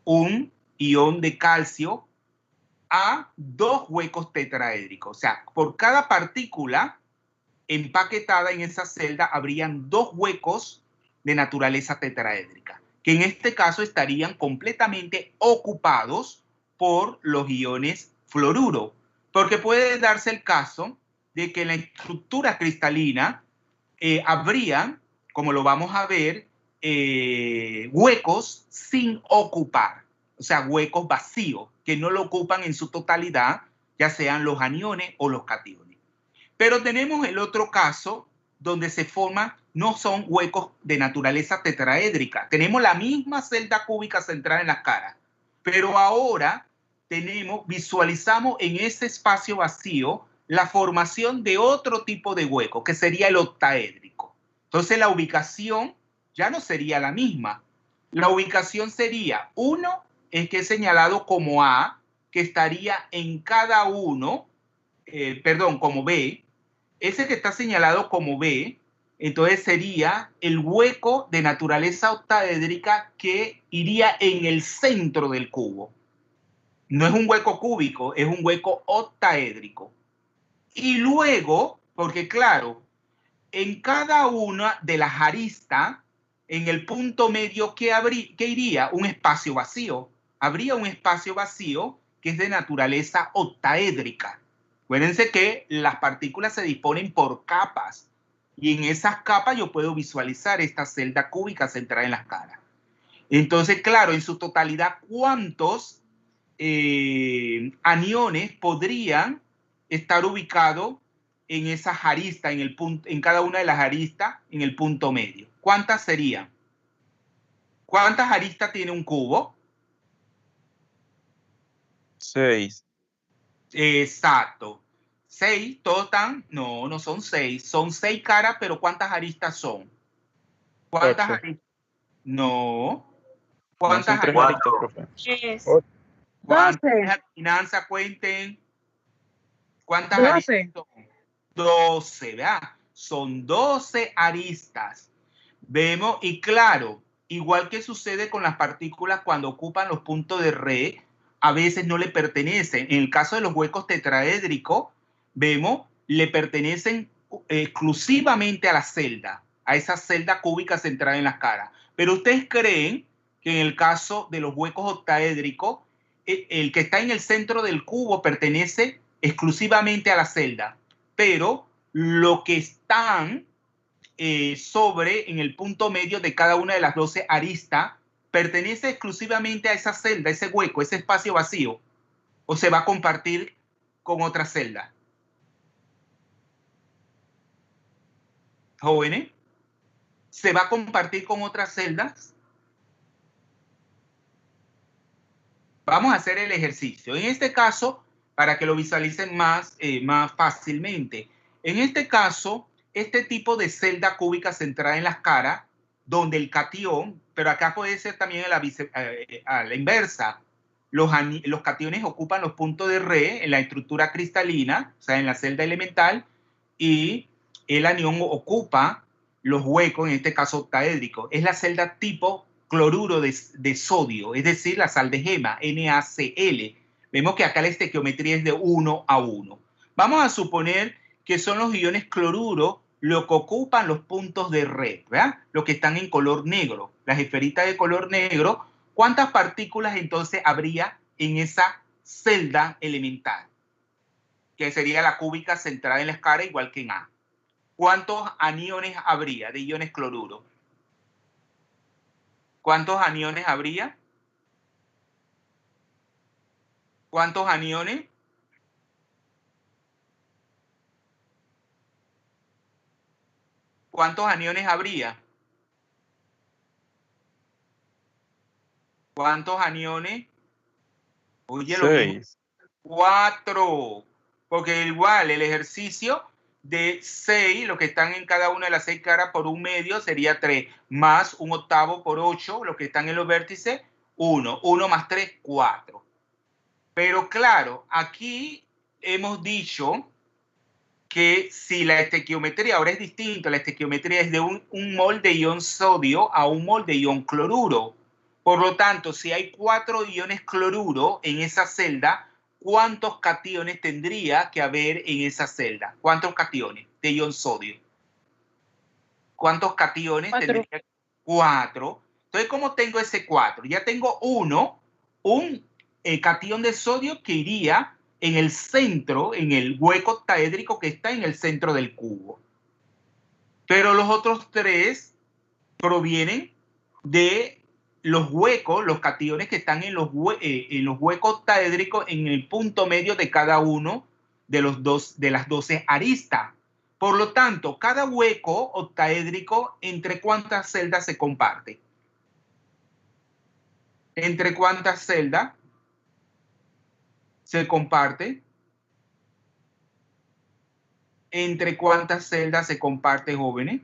un ion de calcio a 2 huecos tetraédricos. O sea, por cada partícula empaquetada en esa celda habrían 2 huecos de naturaleza tetraédrica, que en este caso estarían completamente ocupados por los iones fluoruro, porque puede darse el caso de que en la estructura cristalina habría, como lo vamos a ver, huecos sin ocupar, o sea, huecos vacíos que no lo ocupan en su totalidad, ya sean los aniones o los cationes. Pero tenemos el otro caso donde se forman, no son huecos de naturaleza tetraédrica. Tenemos la misma celda cúbica central en la cara, pero ahora visualizamos en ese espacio vacío la formación de otro tipo de hueco, que sería el octaédrico. Entonces la ubicación ya no sería la misma. La ubicación sería, uno es que he señalado como A, que estaría en cada uno, como B. Ese que está señalado como B, entonces sería el hueco de naturaleza octaédrica que iría en el centro del cubo. No es un hueco cúbico, es un hueco octaédrico. Y luego, porque claro, en cada una de las aristas, en el punto medio, ¿qué iría? Un espacio vacío. Habría un espacio vacío que es de naturaleza octaédrica. Acuérdense que las partículas se disponen por capas y en esas capas yo puedo visualizar esta celda cúbica centrada en las caras. Entonces, claro, en su totalidad, ¿cuántos aniones podrían estar ubicados en esas aristas, en cada una de las aristas, en el punto medio? ¿Cuántas serían? ¿Cuántas aristas tiene un cubo? 6. Exacto. 6, ¿todos están? No, no son 6. Son 6 caras, pero ¿cuántas aristas son? ¿Cuántas 8. aristas? No. No ¿Cuántas son 3 aristas? aristas, profe. Es ¿Cuántas? 12. Finanza, cuenten. ¿Cuántas 12. aristas son? 12, ¿verdad? Son 12 aristas. Vemos, y claro, igual que sucede con las partículas cuando ocupan los puntos de red, a veces no le pertenecen. En el caso de los huecos tetraédricos, vemos, le pertenecen exclusivamente a la celda, a esa celda cúbica centrada en las caras. Pero ustedes creen que en el caso de los huecos octaédricos, el que está en el centro del cubo pertenece exclusivamente a la celda, pero lo que están en el punto medio de cada una de las 12 aristas pertenece exclusivamente a esa celda, ese hueco, ese espacio vacío, o se va a compartir con otra celda. Jóvenes, ¿se va a compartir con otras celdas? Vamos a hacer el ejercicio. En este caso, para que lo visualicen más fácilmente. En este caso, este tipo de celda cúbica centrada en las caras, donde el catión, pero acá puede ser también a la inversa, los cationes ocupan los puntos de Re en la estructura cristalina, o sea, en la celda elemental, y el anión ocupa los huecos, en este caso octaédrico. Es la celda tipo cloruro de sodio, es decir, la sal de gema, NaCl. Vemos que acá la estequiometría es de 1 a 1. Vamos a suponer que son los iones cloruro lo que ocupan los puntos de red, ¿verdad? Los que están en color negro, las esferitas de color negro. ¿Cuántas partículas entonces habría en esa celda elemental? Que sería la cúbica centrada en la escala, igual que en A. ¿Cuántos aniones habría de iones cloruro? ¿Cuántos aniones habría? ¿Cuántos aniones? ¿Cuántos aniones habría? ¿Cuántos aniones? Oye, lo mismo. 6. 4. Porque igual el ejercicio de 6, lo que están en cada una de las 6 caras por un medio sería 3, más un octavo por 8, los que están en los vértices, 1. 1 más 3, 4. Pero claro, aquí hemos dicho que si la estequiometría ahora es distinta, la estequiometría es de un mol de ion sodio a un mol de ion cloruro. Por lo tanto, si hay 4 iones cloruro en esa celda, ¿cuántos cationes tendría que haber en esa celda? ¿Cuántos cationes de ion sodio? ¿Cuántos cationes 4. tendría? 4. Entonces, ¿cómo tengo ese 4? Ya tengo un catión de sodio que iría en el centro, en el hueco octaédrico que está en el centro del cubo. Pero los otros 3 provienen de los huecos, los cationes que están en los huecos octaédricos en el punto medio de cada uno de las 12 aristas. Por lo tanto, cada hueco octaédrico, ¿entre cuántas celdas se comparte? ¿Entre cuántas celdas se comparte? ¿Entre cuántas celdas se comparte, jóvenes?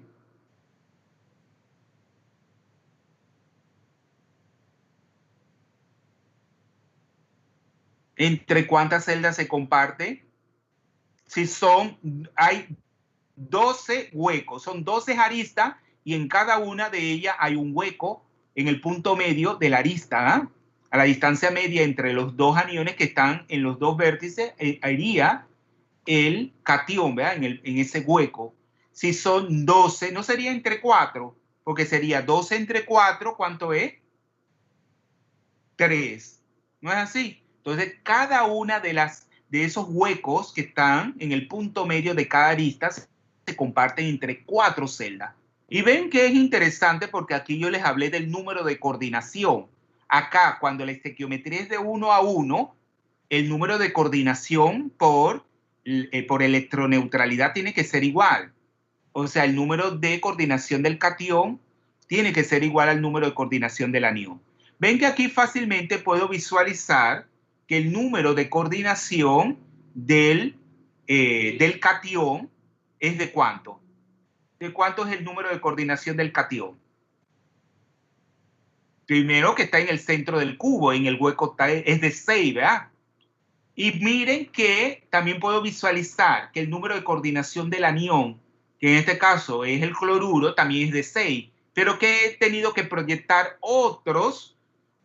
¿Entre cuántas celdas se comparte? Si hay 12 huecos, son 12 aristas y en cada una de ellas hay un hueco en el punto medio de la arista, ¿eh? A la distancia media entre los dos aniones que están en los dos vértices, iría el catión, ¿verdad? En ese hueco. Si son 12, no sería entre 4, porque sería 12 entre 4, ¿cuánto es? 3. ¿No es así? Entonces, cada una de esos huecos que están en el punto medio de cada arista se comparten entre 4 celdas. Y ven que es interesante porque aquí yo les hablé del número de coordinación. Acá, cuando la estequiometría es de 1 a 1, el número de coordinación por electroneutralidad tiene que ser igual. O sea, el número de coordinación del catión tiene que ser igual al número de coordinación del anión. Ven que aquí fácilmente puedo visualizar que el número de coordinación del catión es ¿de cuánto? ¿De cuánto es el número de coordinación del catión? Primero que está en el centro del cubo, en el hueco es de 6, ¿verdad? Y miren que también puedo visualizar que el número de coordinación del anión, que en este caso es el cloruro, también es de 6, pero que he tenido que proyectar otros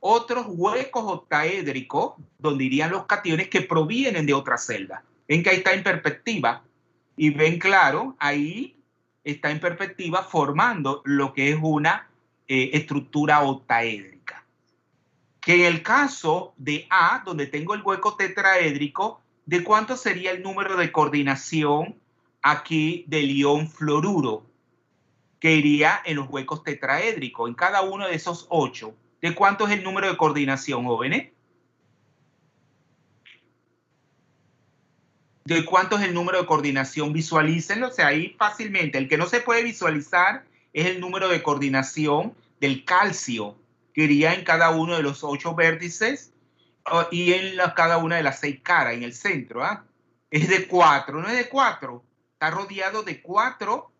huecos octaédricos donde irían los cationes que provienen de otra celda. Ven que ahí está en perspectiva y ven claro, ahí está en perspectiva formando lo que es una estructura octaédrica. Que en el caso de A, donde tengo el hueco tetraédrico, ¿de cuánto sería el número de coordinación aquí del ion fluoruro? Que iría en los huecos tetraédricos, en cada uno de esos 8. ¿De cuánto es el número de coordinación, jóvenes? ¿De cuánto es el número de coordinación? Visualícenlo, o sea, ahí fácilmente. El que no se puede visualizar es el número de coordinación del calcio, que iría en cada uno de los 8 vértices y en cada una de las 6 caras, en el centro. ¿Ah? Es de 4, no es de 4. Está rodeado de 4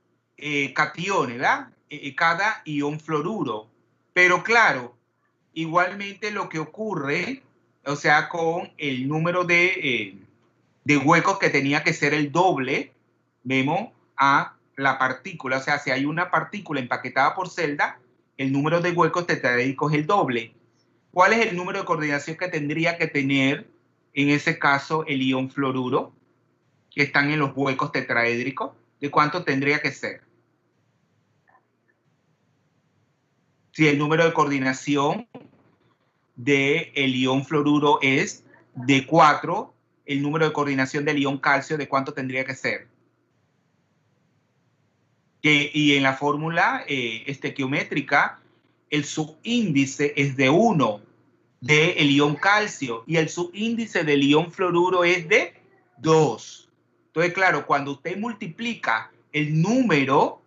cationes, ¿verdad? Cada ion fluoruro. Pero claro, igualmente lo que ocurre, o sea, con el número de huecos que tenía que ser el doble, vemos a la partícula, o sea, si hay una partícula empaquetada por celda, el número de huecos tetraédricos es el doble. ¿Cuál es el número de coordinación que tendría que tener, en ese caso, el ion fluoruro, que están en los huecos tetraédricos? ¿De cuánto tendría que ser? Si el número de coordinación del ion fluoruro es de 4, el número de coordinación del ion calcio, ¿de cuánto tendría que ser? Y en la fórmula estequiométrica, el subíndice es de 1 del ion calcio y el subíndice del ion fluoruro es de 2. Entonces, claro, cuando usted multiplica el número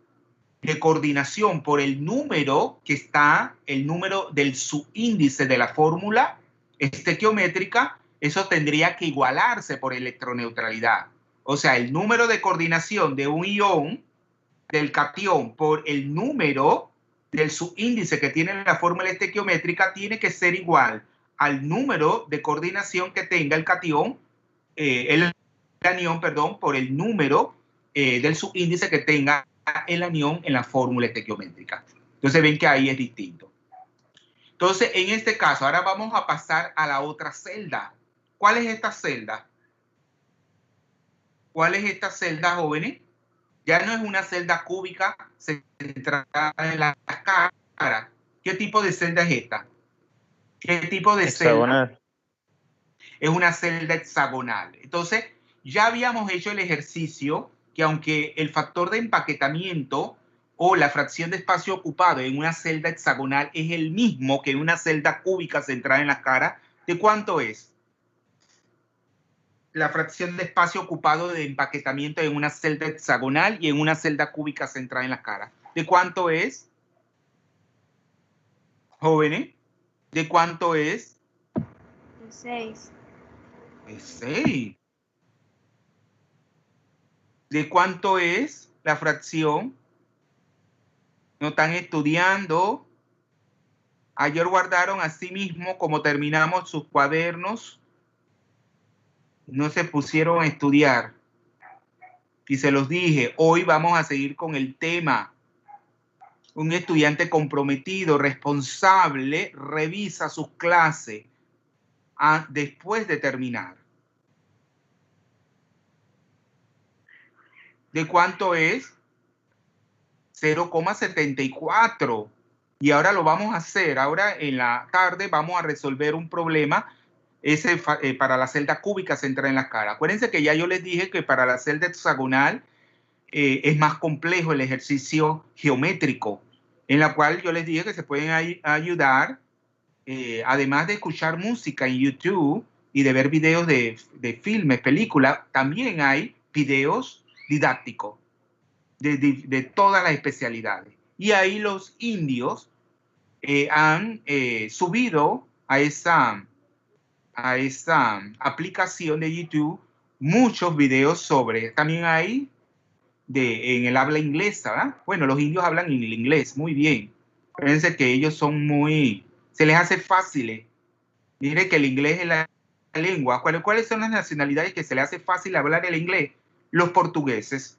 de coordinación por el número que está, el número del subíndice de la fórmula estequiométrica, eso tendría que igualarse por electroneutralidad. O sea, el número de coordinación de un ion del catión por el número del subíndice que tiene la fórmula estequiométrica tiene que ser igual al número de coordinación que tenga el catión, el anión, perdón, por el número del subíndice que tenga el anión en la fórmula estequiométrica. Entonces ven que ahí es distinto. Entonces, en este caso, ahora vamos a pasar a la otra celda. ¿Cuál es esta celda? ¿Cuál es esta celda, jóvenes? Ya no es una celda cúbica centrada en la cara. ¿Qué tipo de celda es esta? ¿Qué tipo de Hexagonal. celda? Es una celda hexagonal. Entonces, ya habíamos hecho el ejercicio que aunque el factor de empaquetamiento o la fracción de espacio ocupado en una celda hexagonal es el mismo que en una celda cúbica centrada en la cara, ¿de cuánto es? La fracción de espacio ocupado de empaquetamiento en una celda hexagonal y en una celda cúbica centrada en la cara. ¿De cuánto es? Jóvenes, ¿de cuánto es? De 6. De 6. ¿De cuánto es la fracción? ¿No están estudiando? Ayer guardaron así mismo como terminamos sus cuadernos no se pusieron a estudiar. Y se los dije, hoy vamos a seguir con el tema. Un estudiante comprometido, responsable, revisa sus clases después de terminar. ¿De cuánto es? 0,74. Y ahora lo vamos a hacer. Ahora en la tarde vamos a resolver un problema para la celda cúbica centrada en la cara. Acuérdense que ya yo les dije que para la celda hexagonal es más complejo el ejercicio geométrico, en la cual yo les dije que se pueden ayudar, además de escuchar música en YouTube y de ver videos de filmes, películas, también hay videos didácticos de todas las especialidades. Y ahí los indios han subido a esa aplicación de YouTube muchos videos sobre, también hay en el habla inglesa, ¿verdad? Bueno, los indios hablan en el inglés muy bien. Fíjense que ellos son se les hace fácil. Mire que el inglés es la lengua. ¿Cuáles son las nacionalidades que se les hace fácil hablar el inglés? Los portugueses.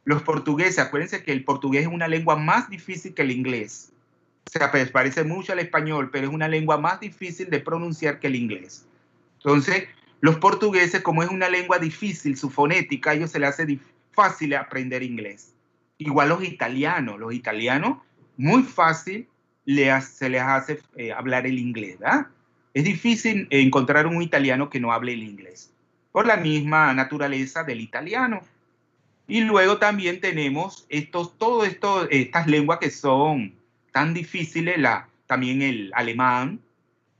Los portugueses, acuérdense que el portugués es una lengua más difícil que el inglés. O sea, pues parece mucho al español, pero es una lengua más difícil de pronunciar que el inglés. Entonces, los portugueses, como es una lengua difícil, su fonética, a ellos se les hace fácil aprender inglés. Igual los italianos, muy fácil se les hace hablar el inglés, ¿verdad? Es difícil encontrar un italiano que no hable el inglés, por la misma naturaleza del italiano. Y luego también tenemos estas lenguas que son tan difíciles, también el alemán,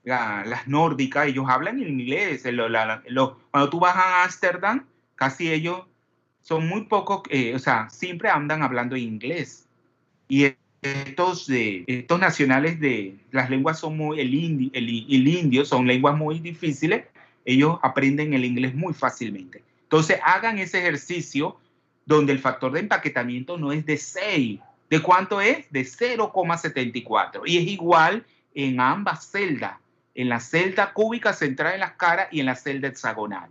las nórdicas, ellos hablan en inglés. Cuando tú vas a Ámsterdam, casi ellos son muy pocos, o sea, siempre andan hablando en inglés. Y estos nacionales de las lenguas son el indio, son lenguas muy difíciles, ellos aprenden el inglés muy fácilmente. Entonces, hagan ese ejercicio donde el factor de empaquetamiento no es de 6. ¿De cuánto es? De 0,74. Y es igual en ambas celdas, en la celda cúbica centrada en las caras y en la celda hexagonal.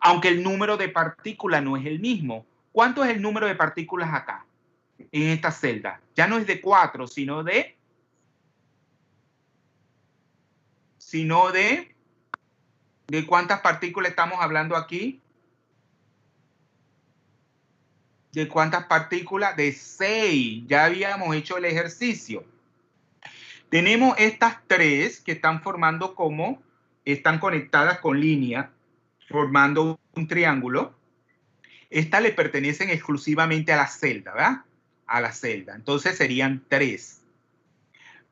Aunque el número de partículas no es el mismo. ¿Cuánto es el número de partículas acá? En esta celda. Ya no es de 4, sino de... ¿De cuántas partículas estamos hablando aquí? ¿De cuántas partículas? De 6. Ya habíamos hecho el ejercicio. Tenemos estas 3 que están están conectadas con línea, formando un triángulo. Estas le pertenecen exclusivamente a la celda, ¿verdad? A la celda. Entonces serían 3.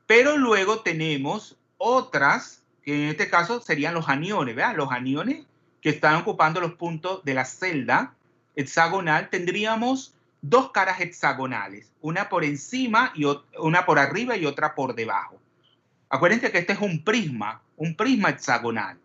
Pero luego tenemos otras, que en este caso serían los aniones, ¿verdad? Los aniones que están ocupando los puntos de la celda hexagonal. Tendríamos 2 caras hexagonales, una por encima y una por arriba y otra por debajo. Acuérdense que este es un prisma hexagonal.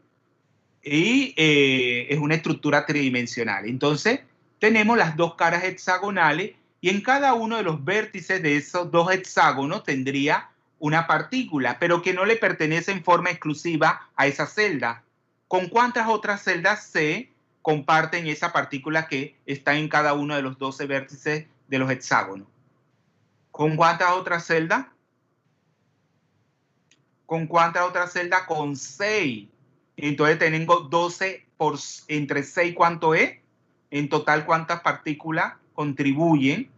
Y es una estructura tridimensional. Entonces, tenemos las 2 caras hexagonales y en cada uno de los vértices de esos 2 hexágonos tendría una partícula, pero que no le pertenece en forma exclusiva a esa celda. ¿Con cuántas otras celdas se comparten esa partícula que está en cada uno de los 12 vértices de los hexágonos? ¿Con cuántas otras celdas? ¿Con cuántas otras celdas? Con 6. Entonces tenemos 12 entre 6, ¿cuánto es? En total, ¿cuántas partículas contribuyen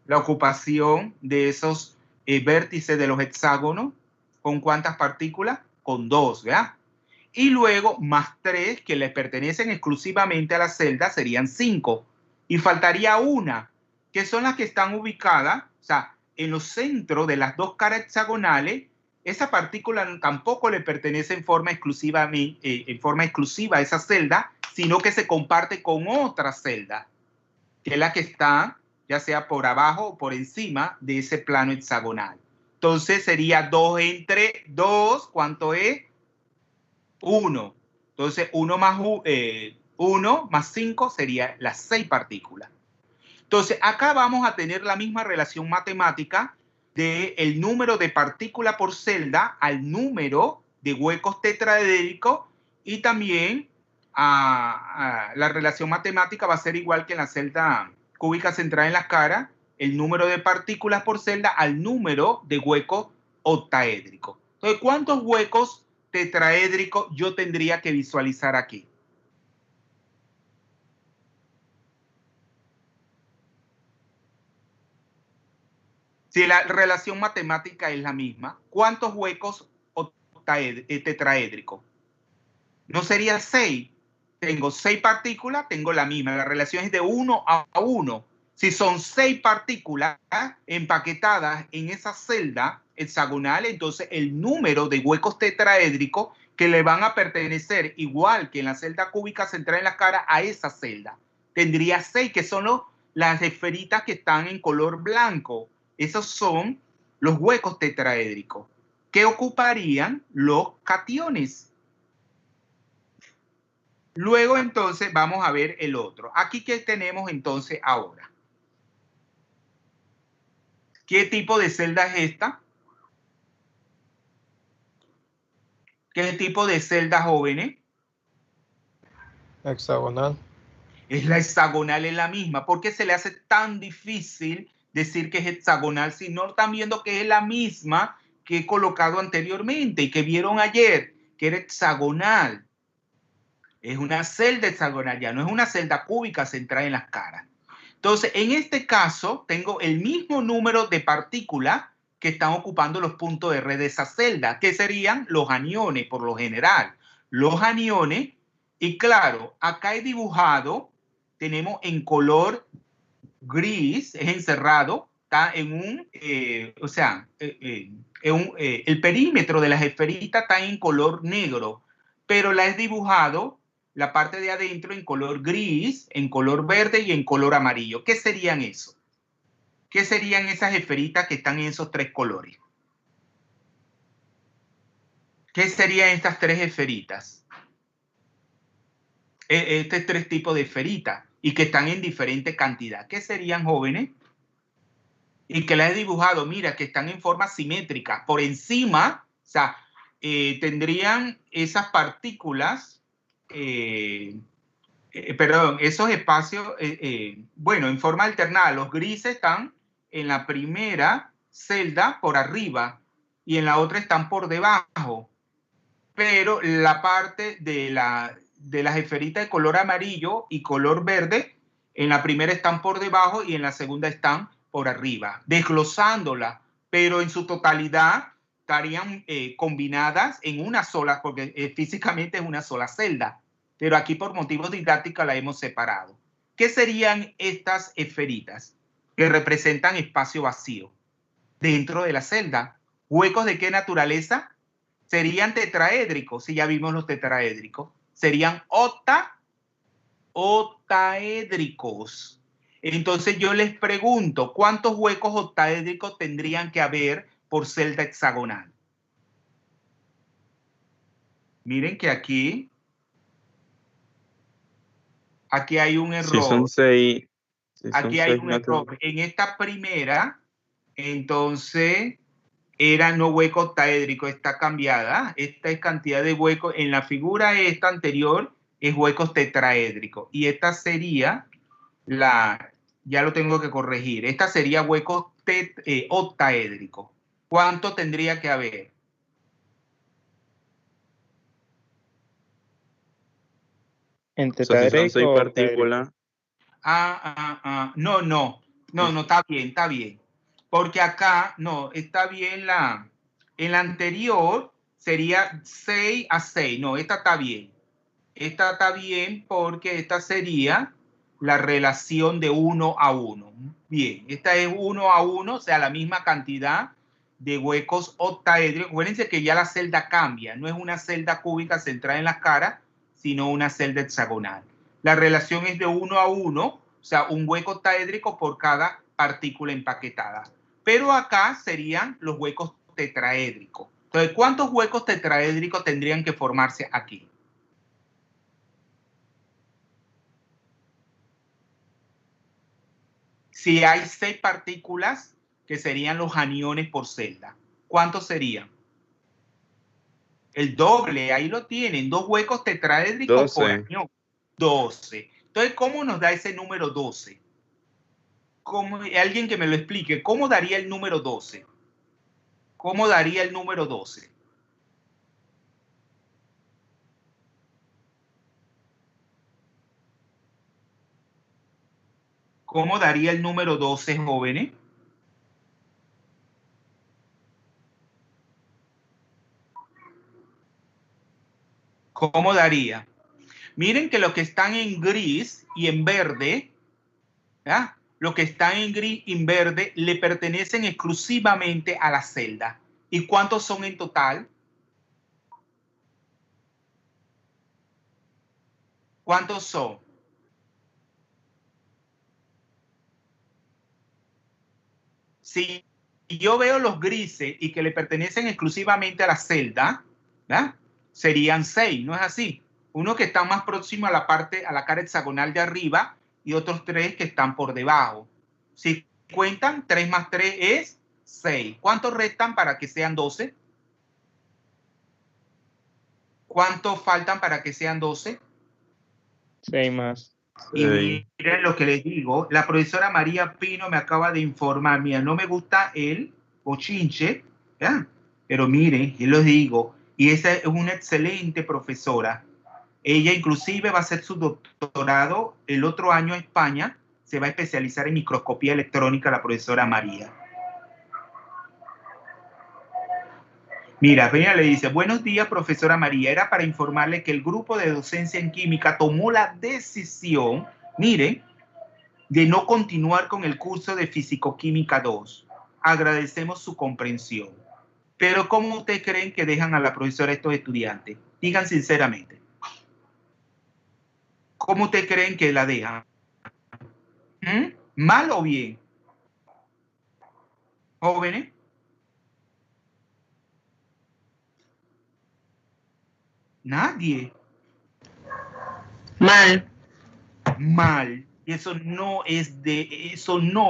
la ocupación de esos vértices de los hexágonos? ¿Con cuántas partículas? Con 2, ¿verdad? Y luego más 3 que le pertenecen exclusivamente a la celda serían 5. Y faltaría una, que son las que están ubicadas, o sea, en los centros de las 2 caras hexagonales. Esa partícula tampoco le pertenece en forma exclusiva a esa celda, sino que se comparte con otra celda, que es la que está ya sea por abajo o por encima de ese plano hexagonal. Entonces sería 2 entre 2, ¿cuánto es? 1. Entonces 1 más 5 sería las 6 partículas. Entonces acá vamos a tener la misma relación matemática del número de partículas por celda al número de huecos tetraedricos y también la relación matemática va a ser igual que en la celda cúbica centrada en la cara, el número de partículas por celda al número de huecos octaédricos. Entonces, ¿cuántos huecos tetraédricos yo tendría que visualizar aquí? Si la relación matemática es la misma, ¿cuántos huecos tetraédricos? ¿No sería 6? Tengo 6 partículas, tengo la misma. La relación es de 1 a 1. Si son 6 partículas empaquetadas en esa celda hexagonal, entonces el número de huecos tetraédricos que le van a pertenecer, igual que en la celda cúbica central en la cara, a esa celda. Tendría 6, que son las esferitas que están en color blanco. Esos son los huecos tetraédricos que ocuparían los cationes. Luego, entonces, vamos a ver el otro. Aquí, ¿qué tenemos entonces ahora? ¿Qué tipo de celda es esta? ¿Qué tipo de celda, jóvenes? Hexagonal. Es la hexagonal, es la misma. ¿Por qué se le hace tan difícil decir que es hexagonal si no están viendo que es la misma que he colocado anteriormente y que vieron ayer, que era hexagonal? Es una celda hexagonal, ya no es una celda cúbica centrada en las caras. Entonces, en este caso, tengo el mismo número de partículas que están ocupando los puntos de red de esa celda, que serían los aniones, por lo general. Los aniones, y claro, acá he dibujado, tenemos en color gris, es encerrado, está en un, el perímetro de las esferitas está en color negro, pero la he dibujado la parte de adentro en color gris, en color verde y en color amarillo. ¿Qué serían eso? ¿Qué serían esas esferitas que están en esos 3 colores? ¿Qué serían estas 3 esferitas? Este 3 tipos de esferitas y que están en diferente cantidad. ¿Qué serían, jóvenes? Y que las he dibujado, mira, que están en forma simétrica. Por encima, o sea, tendrían esas partículas, perdón, esos espacios, bueno, en forma alternada. Los grises están en la primera celda por arriba y en la otra están por debajo. Pero la parte de las esferitas de color amarillo y color verde, en la primera están por debajo y en la segunda están por arriba, desglosándola, pero en su totalidad estarían combinadas en una sola, porque físicamente es una sola celda, pero aquí por motivos didácticos la hemos separado. ¿Qué serían estas esferitas que representan espacio vacío dentro de la celda? ¿Huecos de qué naturaleza? Serían tetraédricos, si ya vimos los tetraédricos. Serían octaédricos. Entonces yo les pregunto, ¿cuántos huecos octaédricos tendrían que haber por celda hexagonal? Miren que aquí hay un error. Si son 6, aquí hay un error. En esta primera, entonces, era no hueco octaédrico, está cambiada. Esta es cantidad de huecos. En la figura esta anterior es huecos tetraédricos. Y esta sería ya lo tengo que corregir. Esta sería huecos octaédricos. ¿Cuánto tendría que haber? En O sea, si son tetraédrico 6 o partículas. No, está bien. Porque acá, no, está bien en la anterior sería 6 a 6. No, esta está bien. Esta está bien porque esta sería la relación de 1 a 1. Bien, esta es 1 a 1, o sea, la misma cantidad de huecos octaédricos. Acuérdense que ya la celda cambia, no es una celda cúbica centrada en las caras, sino una celda hexagonal. La relación es de 1 a 1, o sea, un hueco octaédrico por cada partícula empaquetada. Pero acá serían los huecos tetraédricos. Entonces, ¿cuántos huecos tetraédricos tendrían que formarse aquí? Si hay 6 partículas, que serían los aniones por celda, ¿cuántos serían? El doble, ahí lo tienen, 2 huecos tetraédricos por 12. anión. 12. Entonces, ¿cómo nos da ese número 12? Alguien que me lo explique, ¿cómo daría el número 12? ¿Cómo daría el número 12? ¿Cómo daría el número 12, jóvenes? ¿Cómo daría? Miren que los que están en gris y en verde, ¿ya? Los que están en gris y en verde le pertenecen exclusivamente a la celda. ¿Y cuántos son en total? ¿Cuántos son? Si yo veo los grises y que le pertenecen exclusivamente a la celda, ¿verdad? Serían 6, ¿no es así? Uno que está más próximo a la parte, a la cara hexagonal de arriba y otros 3 que están por debajo. Si cuentan, 3 más 3 es 6. ¿Cuántos restan para que sean 12? ¿Cuántos faltan para que sean 12? 6 más. Y miren lo que les digo, la profesora María Pino me acaba de informar, mira, no me gusta el bochinche, ¿ya? Pero miren, yo les digo, y esa es una excelente profesora. Ella inclusive va a hacer su doctorado el otro año en España, se va a especializar en microscopía electrónica la profesora María. Mira, Peña le dice, buenos días, profesora María. Era para informarle que el grupo de docencia en química tomó la decisión, miren, de no continuar con el curso de Físico-Química 2. Agradecemos su comprensión. Pero ¿cómo ustedes creen que dejan a la profesora estos estudiantes? Digan sinceramente. ¿Cómo ustedes creen que la dejan? ¿Mal o bien? ¿Jóvenes? Nadie. Mal. Mal. Eso no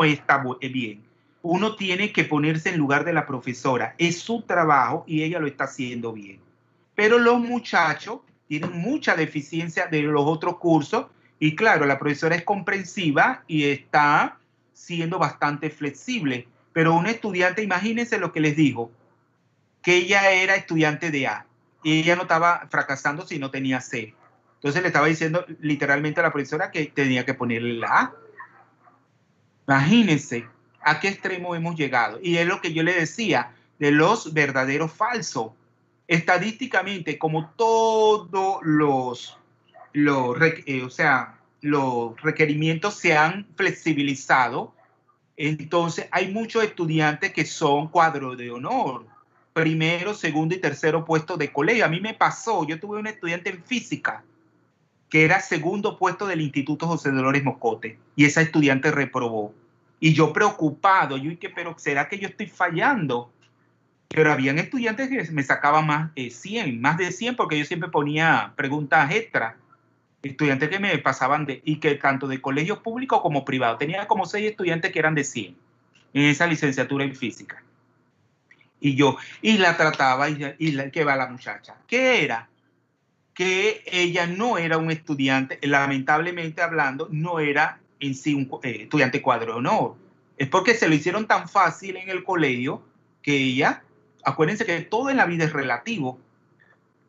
está bien. Uno tiene que ponerse en lugar de la profesora. Es su trabajo y ella lo está haciendo bien. Pero los muchachos tienen mucha deficiencia de los otros cursos y claro, la profesora es comprensiva y está siendo bastante flexible. Pero un estudiante, imagínense lo que les dijo, que ella era estudiante de A y ella no estaba fracasando si no tenía C. Entonces le estaba diciendo literalmente a la profesora que tenía que ponerle la A. Imagínense a qué extremo hemos llegado. Y es lo que yo le decía de los verdaderos falsos. Estadísticamente, como todos los requerimientos se han flexibilizado, entonces hay muchos estudiantes que son cuadro de honor. Primero, segundo y tercero puesto de colegio. A mí me pasó, yo tuve un estudiante en física que era segundo puesto del Instituto José Dolores Moscote y esa estudiante reprobó. Y yo preocupado, yo dije, pero ¿será que yo estoy fallando? Pero habían estudiantes que me sacaban más de 100, porque yo siempre ponía preguntas extra. Estudiantes que me pasaban y que tanto de colegio público como privado. Tenía como 6 estudiantes que eran de 100 en esa licenciatura en física. Y la trataba, que va la muchacha. ¿Qué era? Que ella no era un estudiante, lamentablemente hablando, no era en sí un estudiante cuadro de honor. Es porque se lo hicieron tan fácil en el colegio que ella, acuérdense que todo en la vida es relativo.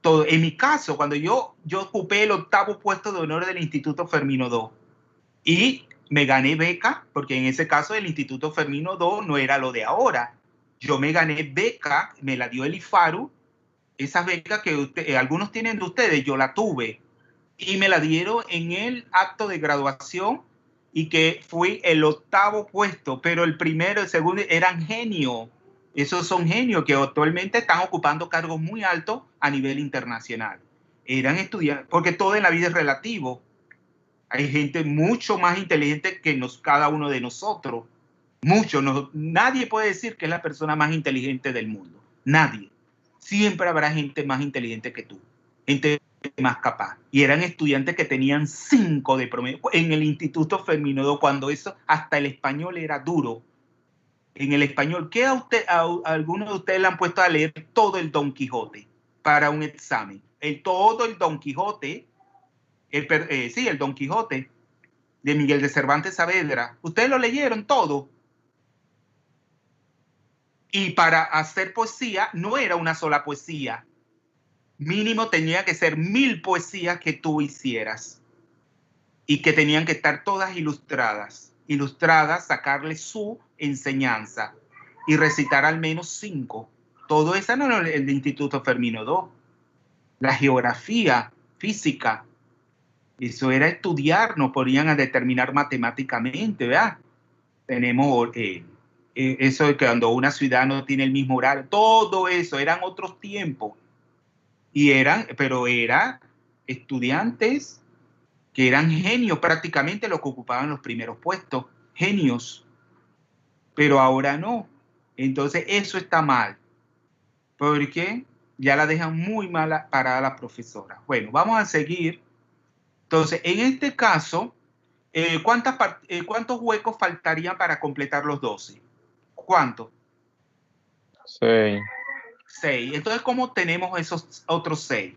Todo. En mi caso, cuando yo ocupé el 8º puesto de honor del Instituto Fermino II y me gané beca, porque en ese caso el Instituto Fermino II no era lo de ahora. Yo me gané beca, me la dio el IFARU, esas becas que algunos tienen de ustedes, yo la tuve y me la dieron en el acto de graduación y que fui el 8º puesto, pero el primero, el segundo eran genios. Esos son genios que actualmente están ocupando cargos muy altos a nivel internacional. Eran estudiantes, porque todo en la vida es relativo. Hay gente mucho más inteligente que cada uno de nosotros. Nadie puede decir que es la persona más inteligente del mundo. Nadie. Siempre habrá gente más inteligente que tú, gente más capaz. Y eran estudiantes que tenían 5 de promedio en el Instituto Fermino II, cuando eso hasta el español era duro. En el español, ¿qué a alguno de ustedes le han puesto a leer todo el Don Quijote? para un examen. Todo el Don Quijote, el Don Quijote de Miguel de Cervantes Saavedra, ustedes lo leyeron todo. Y para hacer poesía no era una sola poesía. Mínimo tenía que ser 1000 poesías que tú hicieras. Y que tenían que estar todas ilustradas. Ilustradas, sacarle su enseñanza. Y recitar al menos 5. Todo eso no era el Instituto Fermino II. La geografía, física, eso era estudiar, nos ponían a determinar matemáticamente, ¿verdad? Tenemos eso de que cuando una ciudad no tiene el mismo horario, todo eso, eran otros tiempos. Pero eran estudiantes que eran genios, prácticamente los que ocupaban los primeros puestos, genios. Pero ahora no. Entonces eso está mal, porque ya la dejan muy mala parada la profesora. Bueno, vamos a seguir. Entonces, en este caso, ¿cuántos huecos faltarían para completar los 12? ¿Cuántos? 6. 6. Entonces, ¿cómo tenemos esos otros 6?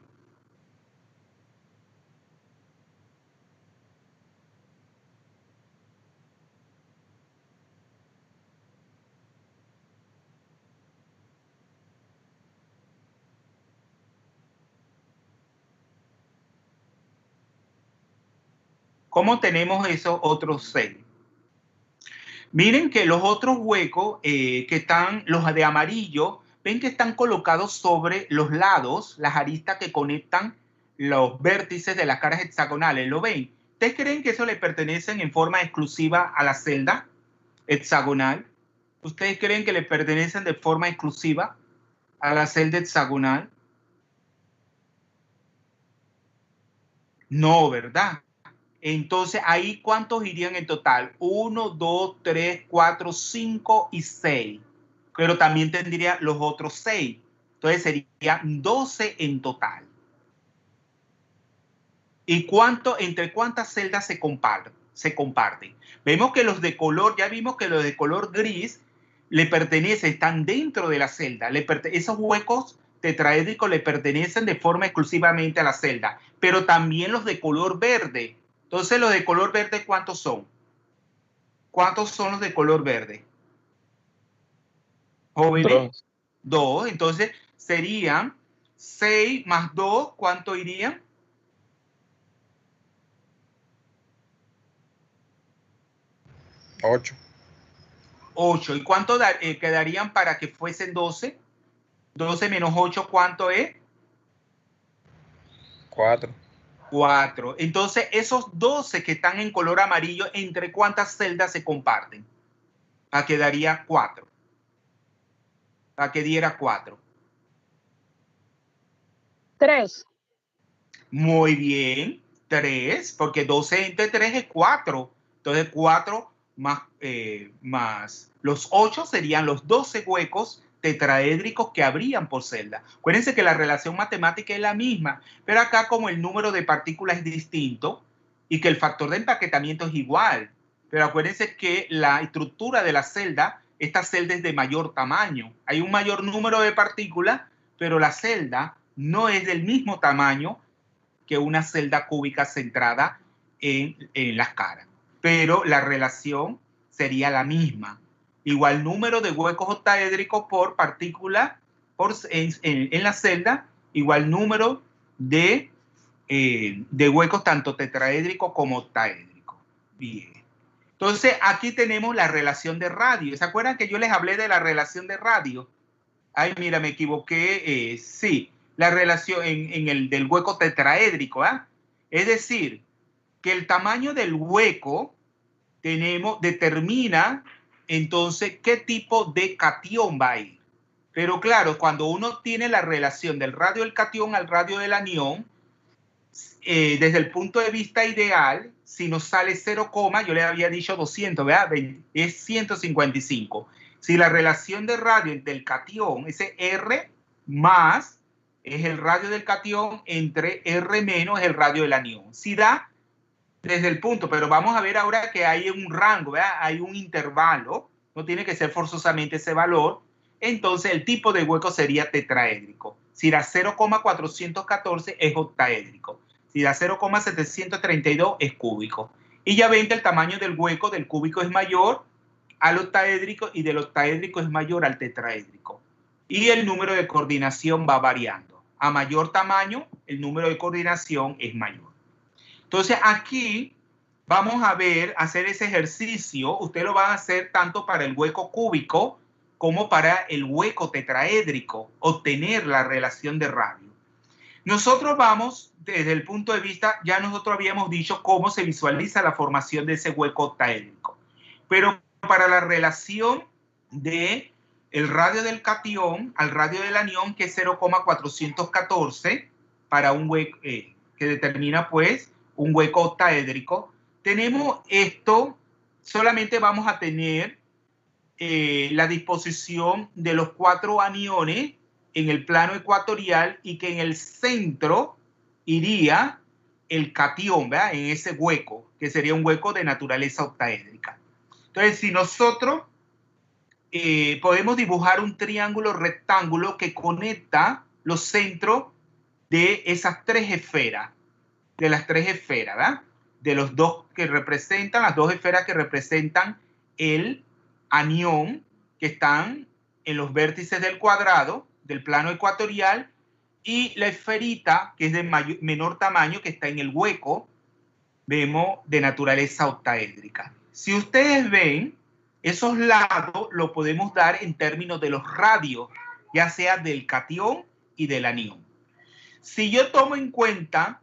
¿Cómo tenemos esos otros 6? Miren que los otros huecos que están, los de amarillo, ven que están colocados sobre los lados, las aristas que conectan los vértices de las caras hexagonales. ¿Lo ven? ¿Ustedes creen que eso le pertenecen en forma exclusiva a la celda hexagonal? ¿Ustedes creen que le pertenecen de forma exclusiva a la celda hexagonal? No, ¿verdad? Entonces, ahí, ¿cuántos irían en total? 1, 2, 3, 4, 5 y 6. Pero también tendría los otros 6. Entonces, serían 12 en total. ¿Y entre cuántas celdas se comparten? Vemos que los de color, ya vimos que los de color gris le pertenecen, están dentro de la celda. Esos huecos tetraédricos le pertenecen de forma exclusivamente a la celda. Pero también los de color verde. Entonces, los de color verde, ¿cuántos son? ¿Cuántos son los de color verde? Jóvenes. 2. Entonces, serían 6 más 2, ¿cuánto irían? 8. 8. ¿Y cuánto quedarían para que fuesen 12? 12 menos 8, ¿cuánto es? 4. 4. Entonces, esos 12 que están en color amarillo, ¿entre cuántas celdas se comparten? Para que daría 4. Para que diera 4. 3. Muy bien. 3, porque 12 entre 3 es 4. Entonces, 4 más los 8 serían los 12 huecos tetraédricos que habrían por celda. Acuérdense que la relación matemática es la misma, pero acá como el número de partículas es distinto y que el factor de empaquetamiento es igual. Pero acuérdense que la estructura de la celda, esta celda es de mayor tamaño. Hay un mayor número de partículas, pero la celda no es del mismo tamaño que una celda cúbica centrada en las caras. Pero la relación sería la misma. Igual número de huecos octaédricos por partícula en la celda, igual número de huecos tanto tetraédricos como octaédricos. Bien. Entonces, aquí tenemos la relación de radio. ¿Se acuerdan que yo les hablé de la relación de radio? Ay, mira, me equivoqué. Sí, la relación en el del hueco tetraédrico. Es decir, que el tamaño del hueco determina entonces qué tipo de catión va a ir. Pero claro, cuando uno tiene la relación del radio del catión al radio del anión, desde el punto de vista ideal, si nos sale 0, yo le había dicho 200, ¿verdad? Es 155. Si la relación de radio del catión, ese R más es el radio del catión entre R menos es el radio del anión. Si da desde el punto, pero vamos a ver ahora que hay un rango, ¿verdad? Hay un intervalo, no tiene que ser forzosamente ese valor. Entonces el tipo de hueco sería tetraédrico. Si da 0,414 es octaédrico. Si da 0,732 es cúbico. Y ya ven que el tamaño del hueco del cúbico es mayor al octaédrico y del octaédrico es mayor al tetraédrico. Y el número de coordinación va variando. A mayor tamaño, el número de coordinación es mayor. Entonces aquí vamos a hacer ese ejercicio. Usted lo va a hacer tanto para el hueco cúbico como para el hueco tetraédrico, obtener la relación de radio. Nosotros vamos, desde el punto de vista, ya nosotros habíamos dicho cómo se visualiza la formación de ese hueco octaédrico. Pero para la relación de el radio del catión al radio del anión, que es 0,414, para un hueco, que determina pues un hueco octaédrico, tenemos esto, solamente vamos a tener la disposición de los 4 aniones en el plano ecuatorial y que en el centro iría el catión, ¿verdad? En ese hueco, que sería un hueco de naturaleza octaédrica. Entonces, si nosotros podemos dibujar un triángulo rectángulo que conecta los centros de esas 3 esferas, de las 3 esferas, ¿verdad? De los dos que representan, las 2 esferas que representan el anión, que están en los vértices del cuadrado, del plano ecuatorial, y la esferita, que es de menor tamaño, que está en el hueco, vemos, de naturaleza octaédrica. Si ustedes ven, esos lados lo podemos dar en términos de los radios, ya sea del catión y del anión. Si yo tomo en cuenta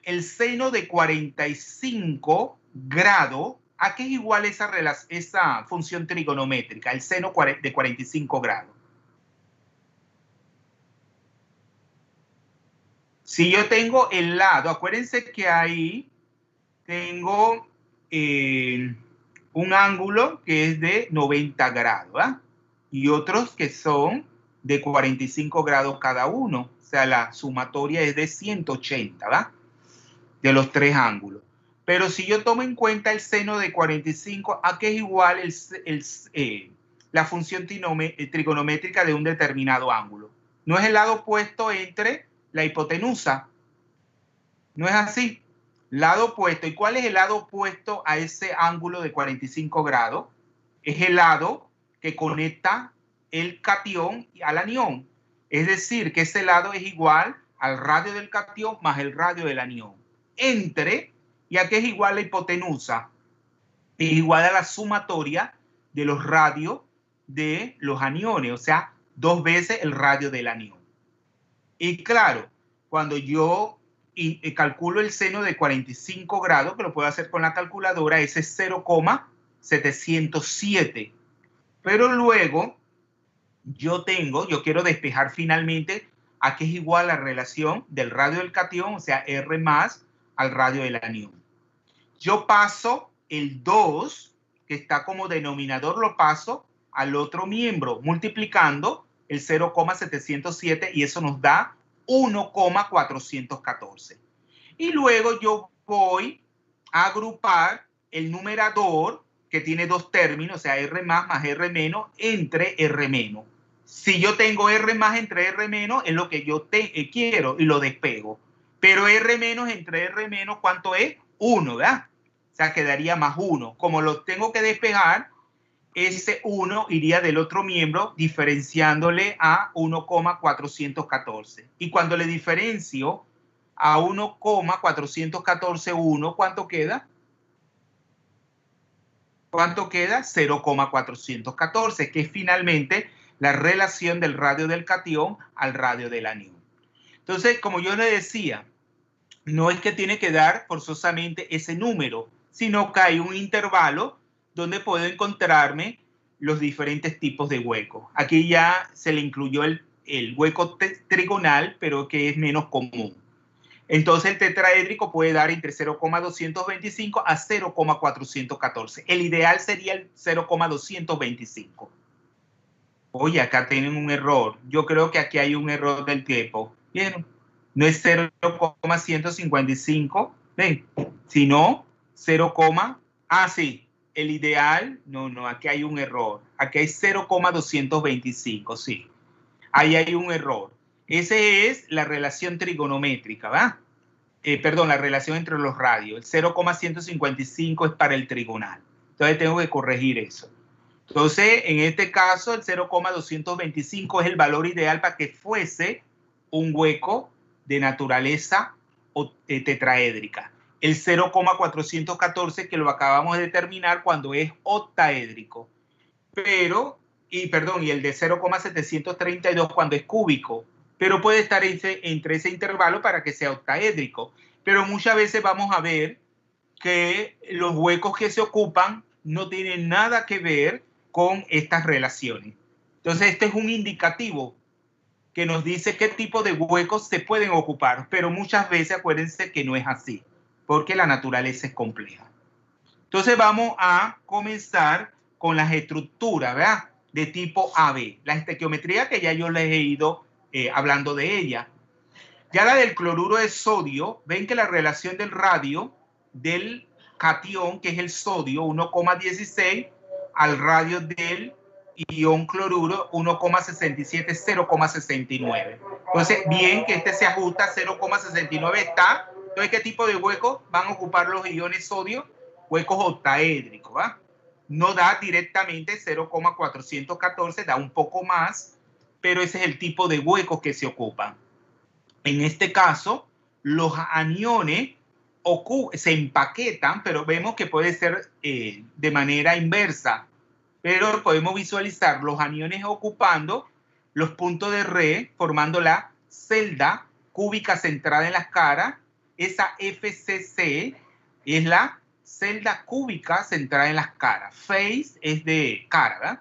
el seno de 45 grados, ¿a qué es igual esa función trigonométrica, el seno de 45 grados? Si yo tengo el lado, acuérdense que ahí tengo un ángulo que es de 90 grados, ¿verdad? Y otros que son de 45 grados cada uno. O sea, la sumatoria es de 180, ¿verdad? De los 3 ángulos. Pero si yo tomo en cuenta el seno de 45, ¿a qué es igual la función trigonométrica de un determinado ángulo? No es el lado opuesto entre la hipotenusa. ¿No es así? Lado opuesto. ¿Y cuál es el lado opuesto a ese ángulo de 45 grados? Es el lado que conecta el catión al anión. Es decir, que ese lado es igual al radio del catión más el radio del anión. Entre, ¿y a qué es igual la hipotenusa? Es igual a la sumatoria de los radios de los aniones, o sea, 2 veces el radio del anión. Y claro, cuando yo calculo el seno de 45 grados, que lo puedo hacer con la calculadora, ese es 0,707. Pero luego yo quiero despejar finalmente a qué es igual la relación del radio del catión, o sea, R más, al radio del anión. Yo paso el 2, que está como denominador, lo paso al otro miembro, multiplicando el 0,707 y eso nos da 1,414. Y luego yo voy a agrupar el numerador, que tiene 2 términos, o sea, R más R menos, entre R menos. Si yo tengo R más entre R menos, es lo que yo quiero y lo despego. Pero R menos entre R menos, ¿cuánto es? 1, ¿verdad? O sea, quedaría más 1. Como lo tengo que despejar, ese 1 iría del otro miembro diferenciándole a 1,414. Y cuando le diferencio a 1,414, 1, ¿cuánto queda? ¿Cuánto queda? 0,414, que es finalmente la relación del radio del catión al radio del anión. Entonces, como yo le decía, no es que tiene que dar forzosamente ese número, sino que hay un intervalo donde puedo encontrarme los diferentes tipos de huecos. Aquí ya se le incluyó el hueco trigonal, pero que es menos común. Entonces el tetraédrico puede dar entre 0,225 a 0,414. El ideal sería el 0,225. Oye, acá tienen un error. Yo creo que aquí hay un error del tiempo. ¿Vieron? No es 0,155, ¿ven? Sino 0, sí. El ideal, no, aquí hay un error. Aquí hay 0,225, sí. Ahí hay un error. Esa es la relación trigonométrica, ¿va? Perdón, la relación entre los radios. El 0,155 es para el trigonal. Entonces tengo que corregir eso. Entonces, en este caso, el 0,225 es el valor ideal para que fuese un hueco de naturaleza tetraédrica. El 0,414 que lo acabamos de determinar cuando es octaédrico. Pero, y el de 0,732 cuando es cúbico. Pero puede estar entre ese intervalo para que sea octaédrico. Pero muchas veces vamos a ver que los huecos que se ocupan no tienen nada que ver con estas relaciones. Entonces, este es un indicativo que nos dice qué tipo de huecos se pueden ocupar, pero muchas veces acuérdense que no es así, porque la naturaleza es compleja. Entonces, vamos a comenzar con las estructuras, ¿verdad? De tipo AB. La estequiometría que ya yo les he ido hablando de ella. Ya la del cloruro de sodio, ven que la relación del radio del catión, que es el sodio, 1,16, al radio del ion cloruro, 1,67, 0,69. Entonces, bien que este se ajusta, 0,69 está. Entonces, ¿qué tipo de huecos van a ocupar los iones sodio? Huecos octaédricos, ¿va? No da directamente 0,414, da un poco más, pero ese es el tipo de huecos que se ocupan. En este caso, los aniones se empaquetan, pero vemos que puede ser de manera inversa. Pero podemos visualizar los aniones ocupando los puntos de red, formando la celda cúbica centrada en las caras. Esa FCC es la celda cúbica centrada en las caras. Face es de cara, ¿verdad?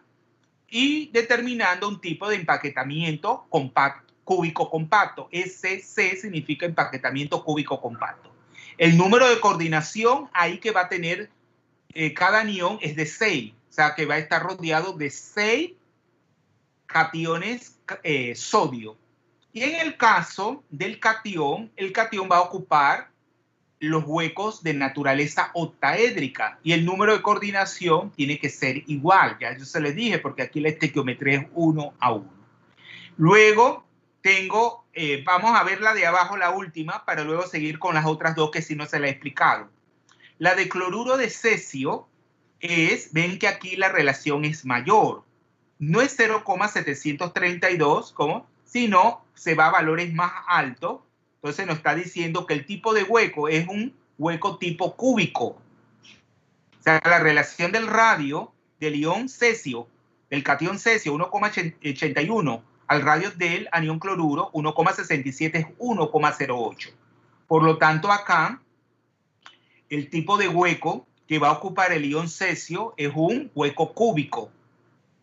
Y determinando un tipo de empaquetamiento compacto, cúbico compacto. SC significa empaquetamiento cúbico compacto. El número de coordinación ahí que va a tener cada anión es de 6, o sea que va a estar rodeado de 6 cationes sodio. Y en el caso del catión, el catión va a ocupar los huecos de naturaleza octaédrica y el número de coordinación tiene que ser igual. Ya yo se les dije, porque aquí la estequiometría es 1 a 1. Luego tengo, vamos a ver la de abajo, la última, para luego seguir con las otras dos que si no se la he explicado. La de cloruro de cesio es, ven que aquí la relación es mayor. No es 0,732, sino se va a valores más altos. Entonces nos está diciendo que el tipo de hueco es un hueco tipo cúbico. O sea, la relación del radio del ion cesio, del catión cesio, 1,81, al radio del anión cloruro, 1,67 es 1,08. Por lo tanto, acá, el tipo de hueco que va a ocupar el ion cesio es un hueco cúbico.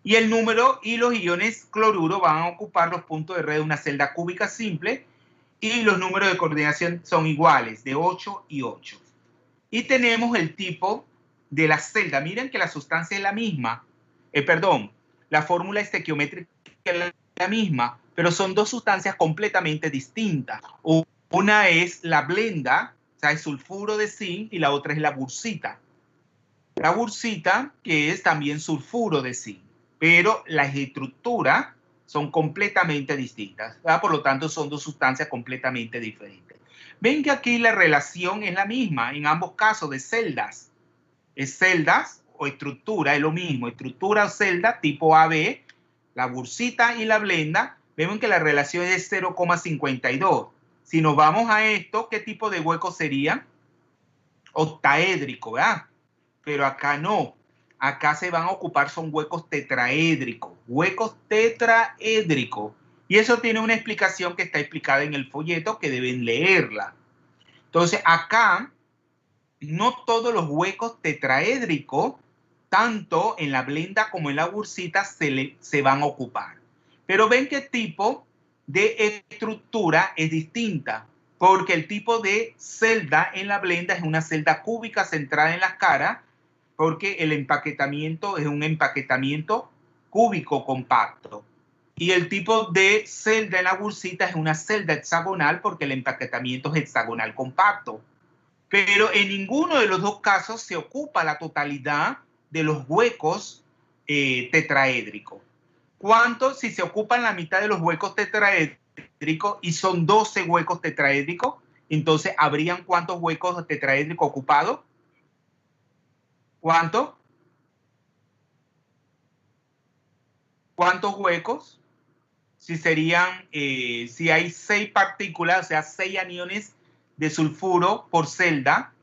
Y el número y los iones cloruro van a ocupar los puntos de red de una celda cúbica simple y los números de coordinación son iguales, de 8 y 8. Y tenemos el tipo de la celda. Miren que la sustancia es la misma. La fórmula estequiométrica es la misma, pero son dos sustancias completamente distintas. Una es la blenda, o sea, el sulfuro de zinc, y la otra es la bursita. La bursita, que es también sulfuro de zinc, pero las estructuras son completamente distintas, ¿verdad? Por lo tanto, son dos sustancias completamente diferentes. Ven que aquí la relación es la misma en ambos casos de celdas. Es celdas o estructura, es lo mismo. Estructura o celda tipo AB, la bursita y la blenda, vemos que la relación es de 0,52. Si nos vamos a esto, ¿qué tipo de hueco sería? Octaédrico, ¿verdad? Pero acá no. Acá se van a ocupar son huecos tetraédricos. Huecos tetraédricos. Y eso tiene una explicación que está explicada en el folleto que deben leerla. Entonces, acá no todos los huecos tetraédricos, tanto en la blenda como en la bursita, se van a ocupar. Pero ven que el tipo de estructura es distinta, porque el tipo de celda en la blenda es una celda cúbica centrada en las caras, porque el empaquetamiento es un empaquetamiento cúbico compacto. Y el tipo de celda en la bursita es una celda hexagonal, porque el empaquetamiento es hexagonal compacto. Pero en ninguno de los dos casos se ocupa la totalidad de los huecos tetraédricos. ¿Cuánto? Si se ocupan la mitad de los huecos tetraédricos, tetraédrico y son 12 huecos tetraédricos, entonces ¿habrían cuántos huecos tetraédricos ocupados? ¿Cuántos? ¿Cuántos huecos? Si serían, si hay 6 partículas, o sea, 6 aniones de sulfuro por celda,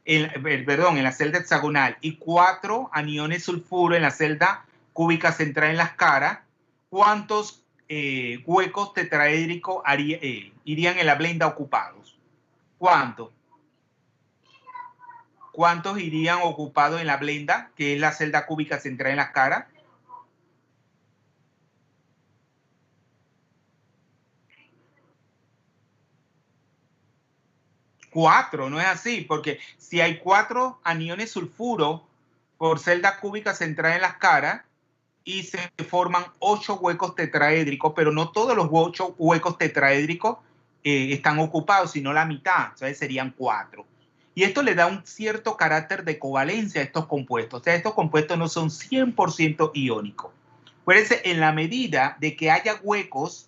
en la celda hexagonal, y 4 aniones sulfuro en la celda cúbica central en las caras, ¿cuántos huecos tetraédricos irían en la blenda ocupados? ¿Cuántos? ¿Cuántos irían ocupados en la blenda, que es la celda cúbica central en las caras? Cuatro, no es así, porque si hay 4 aniones sulfuro por celda cúbica central en las caras y se forman 8 huecos tetraédricos, pero no todos los 8 huecos tetraédricos están ocupados, sino la mitad, o sea, serían 4. Y esto le da un cierto carácter de covalencia a estos compuestos, o sea, estos compuestos no son 100% iónicos. Acuérdense, en la medida de que haya huecos,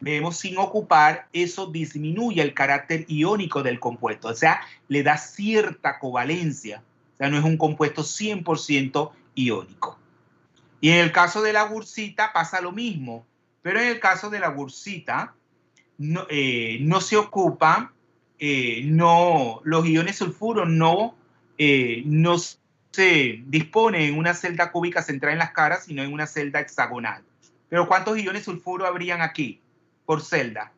vemos sin ocupar, eso disminuye el carácter iónico del compuesto, o sea, le da cierta covalencia, o sea, no es un compuesto 100% iónico. Y en el caso de la bursita pasa lo mismo, pero en el caso de la bursita no se ocupan, los iones sulfuro no se disponen en una celda cúbica central en las caras, sino en una celda hexagonal. Pero ¿cuántos iones sulfuro habrían aquí por celda?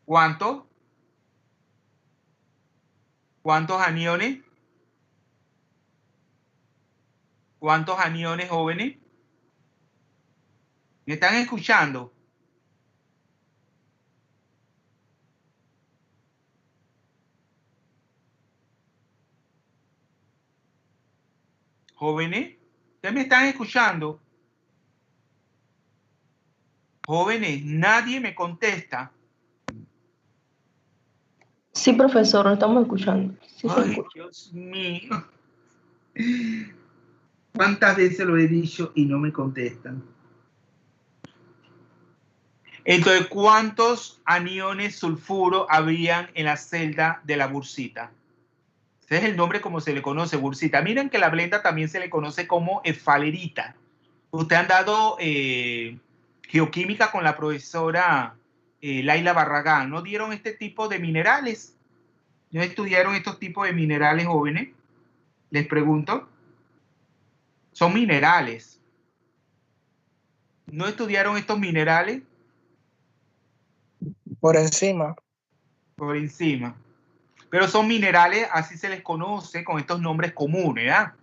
¿Cuántos? ¿Cuántos aniones? ¿Cuántos aniones, jóvenes? ¿Me están escuchando? Jóvenes, ¿ustedes me están escuchando? Jóvenes, nadie me contesta. Sí, profesor, lo estamos escuchando. Sí, se Ay, escucha. Dios mío. ¿Cuántas veces lo he dicho y no me contestan? Entonces, ¿cuántos aniones sulfuro habían en la celda de la bursita? Ese es el nombre como se le conoce, bursita. Miren que la blenda también se le conoce como esfalerita. Ustedes han dado geoquímica con la profesora Laila Barragán. ¿No dieron este tipo de minerales? ¿No estudiaron estos tipos de minerales, jóvenes? Les pregunto. Son minerales. ¿No estudiaron estos minerales? Por encima. Por encima. Pero son minerales, así se les conoce con estos nombres comunes, ¿verdad?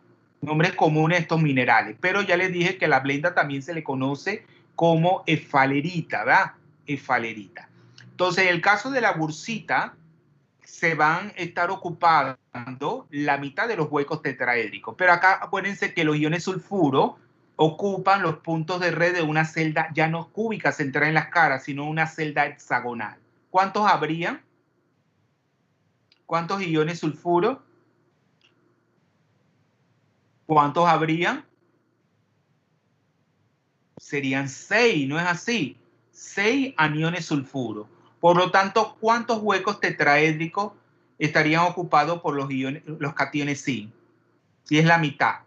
Nombres comunes de estos minerales. Pero ya les dije que a la blenda también se le conoce como esfalerita, ¿verdad? Esfalerita. Entonces, en el caso de la bursita, se van a estar ocupando la mitad de los huecos tetraédricos. Pero acá acuérdense que los iones sulfuro ocupan los puntos de red de una celda ya no cúbica central en las caras, sino una celda hexagonal. ¿Cuántos habrían? ¿Cuántos iones sulfuro? ¿Cuántos habrían? Serían 6, ¿no es así? 6 aniones sulfuro. Por lo tanto, ¿cuántos huecos tetraédricos estarían ocupados por los cationes zinc? Si es la mitad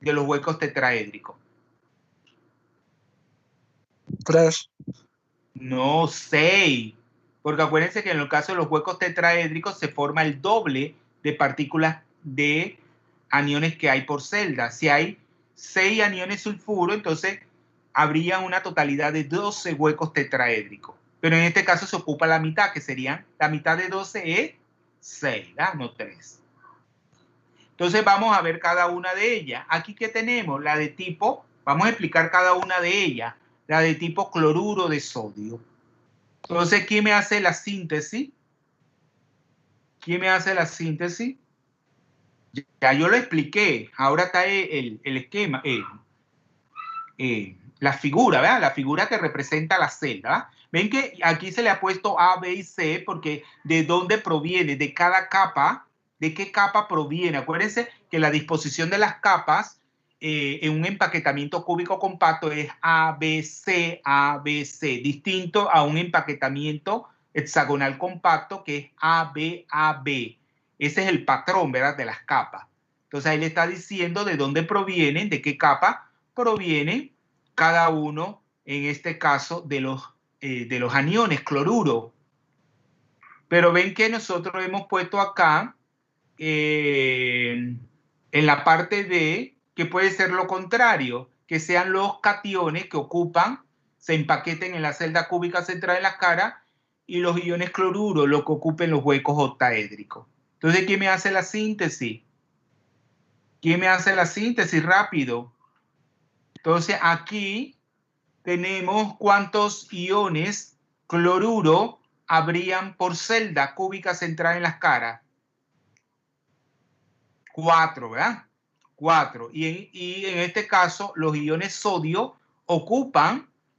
de los huecos tetraédricos. 3. No, 6. Porque acuérdense que en el caso de los huecos tetraédricos se forma el doble de partículas de aniones que hay por celda. Si hay 6 aniones sulfuro, entonces habría una totalidad de 12 huecos tetraédricos. Pero en este caso se ocupa la mitad, que serían, la mitad de 12 es 6, ¿verdad? No 3. Entonces vamos a ver cada una de ellas. Aquí que tenemos la de tipo, vamos a explicar cada una de ellas. La de tipo cloruro de sodio. Entonces, ¿quién me hace la síntesis? ¿Quién me hace la síntesis? Ya yo lo expliqué. Ahora está el esquema, la figura, ¿verdad? La figura que representa la celda, ¿verdad? Ven que aquí se le ha puesto A, B y C porque de dónde proviene, de cada capa, de qué capa proviene. Acuérdense que la disposición de las capas en un empaquetamiento cúbico compacto es ABC, ABC, distinto a un empaquetamiento hexagonal compacto que es AB, AB. Ese es el patrón, ¿verdad?, de las capas. Entonces ahí le está diciendo de dónde provienen, de qué capa provienen cada uno, en este caso, de los aniones, cloruro. Pero ven que nosotros hemos puesto acá en la parte D, que puede ser lo contrario, que sean los cationes que ocupan, se empaqueten en la celda cúbica central de la cara, y los iones cloruro, lo que ocupen los huecos octaédricos. Entonces, ¿quién me hace la síntesis? ¿Quién me hace la síntesis rápido? Entonces, aquí tenemos cuántos iones cloruro habrían por celda cúbica central en las caras. 4, ¿verdad? 4. Y en este caso, los iones sodio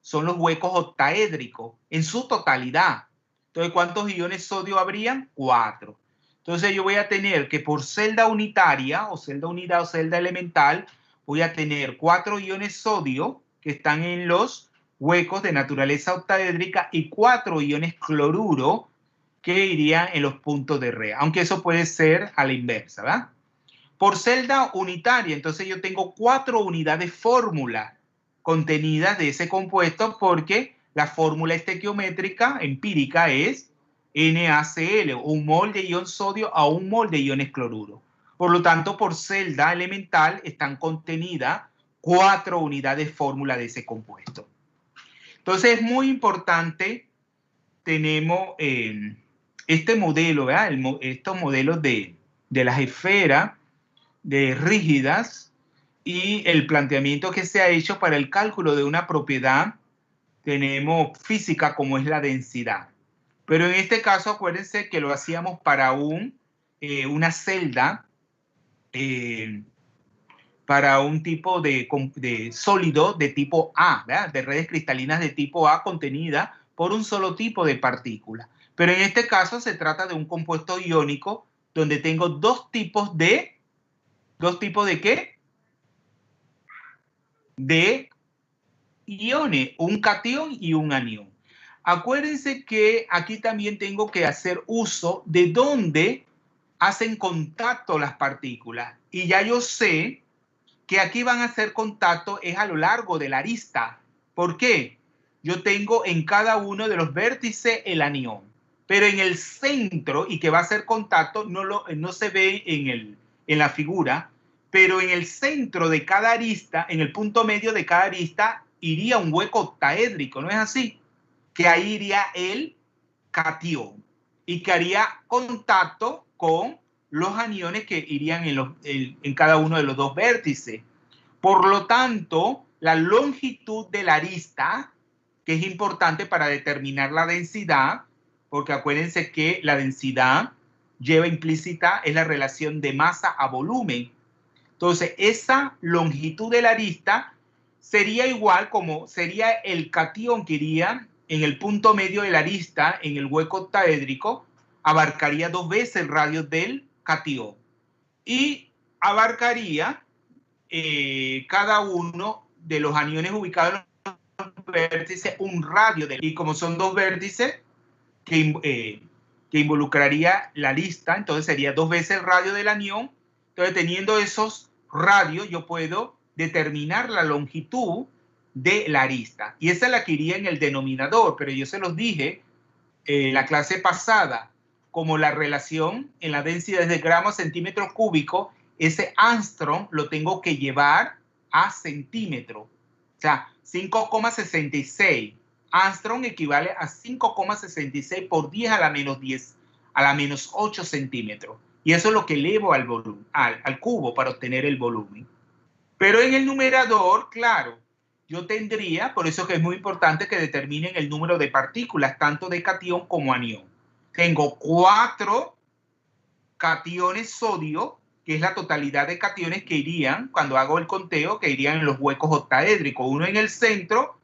son los huecos octaédricos en su totalidad. Entonces, ¿cuántos iones sodio habrían? 4. Entonces, yo voy a tener que por celda unitaria, o celda unidad o celda elemental, voy a tener 4 iones sodio que están en los huecos de naturaleza octaédrica y 4 iones cloruro que irían en los puntos de red. Aunque eso puede ser a la inversa, ¿verdad? Por celda unitaria, entonces yo tengo 4 unidades fórmula contenidas de ese compuesto, porque la fórmula estequiométrica empírica es NaCl, 1 mol de ion sodio a 1 mol de iones cloruro. Por lo tanto, por celda elemental están contenidas 4 unidades fórmula de ese compuesto. Entonces es muy importante, tenemos este modelo, ¿verdad? Estos modelos de las esferas de rígidas y el planteamiento que se ha hecho para el cálculo de una propiedad, tenemos física como es la densidad. Pero en este caso, acuérdense que lo hacíamos para una celda, para un tipo de sólido de tipo A, ¿verdad?, de redes cristalinas de tipo A contenida por un solo tipo de partícula. Pero en este caso se trata de un compuesto iónico donde tengo dos tipos de qué? De iones, un catión y un anión. Acuérdense que aquí también tengo que hacer uso de dónde hacen contacto las partículas. Y ya yo sé que aquí van a hacer contacto es a lo largo de la arista. ¿Por qué? Yo tengo en cada uno de los vértices el anión, pero en el centro, y que va a hacer contacto, no se ve en la figura, pero en el centro de cada arista, en el punto medio de cada arista, iría un hueco octaédrico, ¿no es así? Que ahí iría el catión y que haría contacto con los aniones que irían en cada uno de los dos vértices. Por lo tanto, la longitud de la arista, que es importante para determinar la densidad, porque acuérdense que la densidad lleva implícita es la relación de masa a volumen. Entonces, esa longitud de la arista sería igual como sería el catión que iría en el punto medio de la arista, en el hueco octaédrico, abarcaría 2 veces el radio del catión y abarcaría cada uno de los aniones ubicados en los vértices un radio y como son 2 vértices que involucraría la arista, entonces sería 2 veces el radio del anión. Entonces, teniendo esos radios, yo puedo determinar la longitud de la arista. Y esa es la que iría en el denominador, pero yo se los dije en la clase pasada, como la relación en la densidad de gramos a centímetros cúbicos, ese Armstrong lo tengo que llevar a centímetro. O sea, 5,66. Armstrong equivale a 5,66 por 10 a la menos 10 a la menos 8 centímetros. Y eso es lo que elevo al volumen, al cubo para obtener el volumen. Pero en el numerador, claro, yo tendría, por eso que es muy importante que determinen el número de partículas, tanto de catión como anión. Tengo 4 cationes sodio, que es la totalidad de cationes que irían, cuando hago el conteo, que irían en los huecos octaédricos, uno en el centro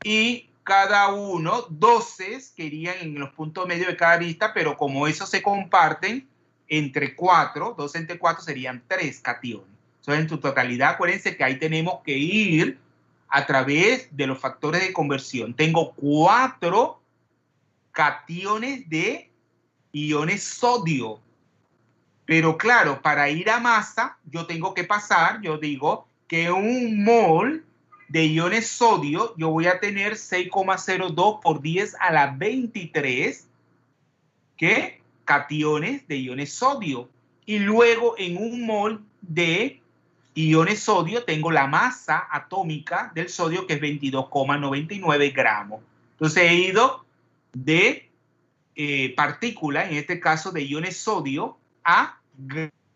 y cada uno 12 que irían en los puntos medios de cada arista, pero como esos se comparten entre 4, 2 entre 4 serían 3 cationes. O Entonces, en su totalidad, acuérdense que ahí tenemos que ir a través de los factores de conversión. Tengo 4 cationes de iones sodio. Pero claro, para ir a masa, yo tengo que pasar, yo digo que un mol de iones sodio, yo voy a tener 6,02 por 10 a la 23, ¿qué? Cationes de iones sodio. Y luego en un mol de iones sodio tengo la masa atómica del sodio, que es 22,99 gramos. Entonces he ido de partícula, en este caso de iones sodio, a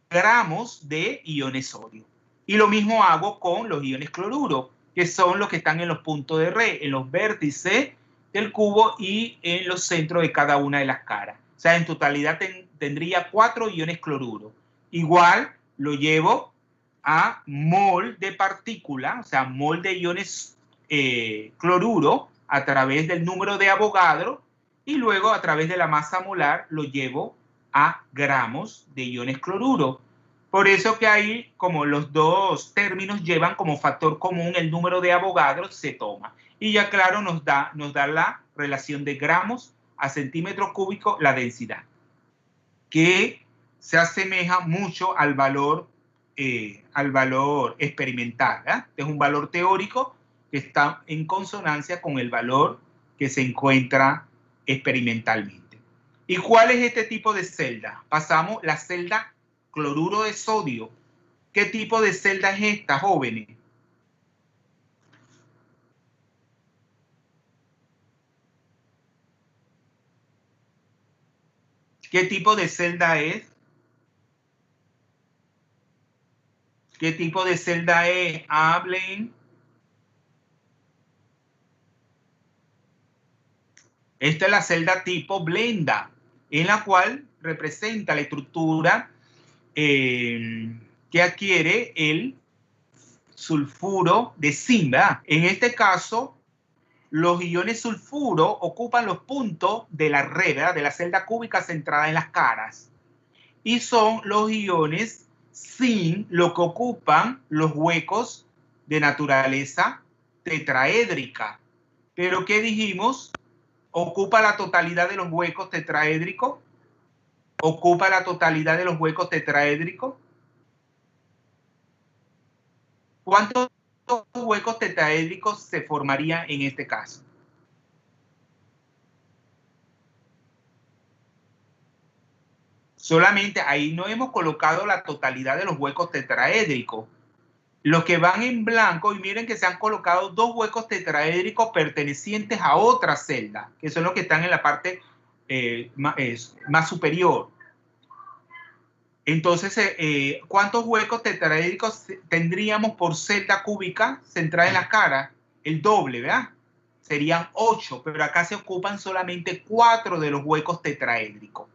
gramos de iones sodio. Y lo mismo hago con los iones cloruro, que son los que están en los puntos de red, en los vértices del cubo y en los centros de cada una de las caras. O sea, en totalidad tendría 4 iones cloruro. Igual lo llevo a mol de partícula, o sea, mol de iones cloruro a través del número de Avogadro, y luego a través de la masa molar lo llevo a gramos de iones cloruro. Por eso que ahí, como los dos términos llevan como factor común el número de Avogadro, se toma. Y ya claro, nos da la relación de gramos a centímetro cúbico, la densidad, que se asemeja mucho al valor experimental, ¿eh? Es un valor teórico que está en consonancia con el valor que se encuentra experimentalmente. ¿Y cuál es este tipo de celda? Pasamos la celda cloruro de sodio. ¿Qué tipo de celda es esta, jóvenes? ¿Qué tipo de celda es? ¿Qué tipo de celda es? Hablen. Esta es la celda tipo blenda, en la cual representa la estructura que adquiere el sulfuro de zinc, ¿verdad? En este caso, los iones sulfuro ocupan los puntos de la red, ¿verdad?, de la celda cúbica centrada en las caras. Y son los iones zinc los que ocupan los huecos de naturaleza tetraédrica. Pero ¿qué dijimos? ¿Ocupa la totalidad de los huecos tetraédricos? ¿Ocupa la totalidad de los huecos tetraédricos? ¿Cuántos huecos tetraédricos se formarían en este caso? Solamente ahí no hemos colocado la totalidad de los huecos tetraédricos. Los que van en blanco, y miren que se han colocado 2 huecos tetraédricos pertenecientes a otra celda, que son los que están en la parte más superior. Entonces, ¿cuántos huecos tetraédricos tendríamos por celda cúbica centrada en la cara? El doble, ¿verdad? Serían 8, pero acá se ocupan solamente 4 de los huecos tetraédricos.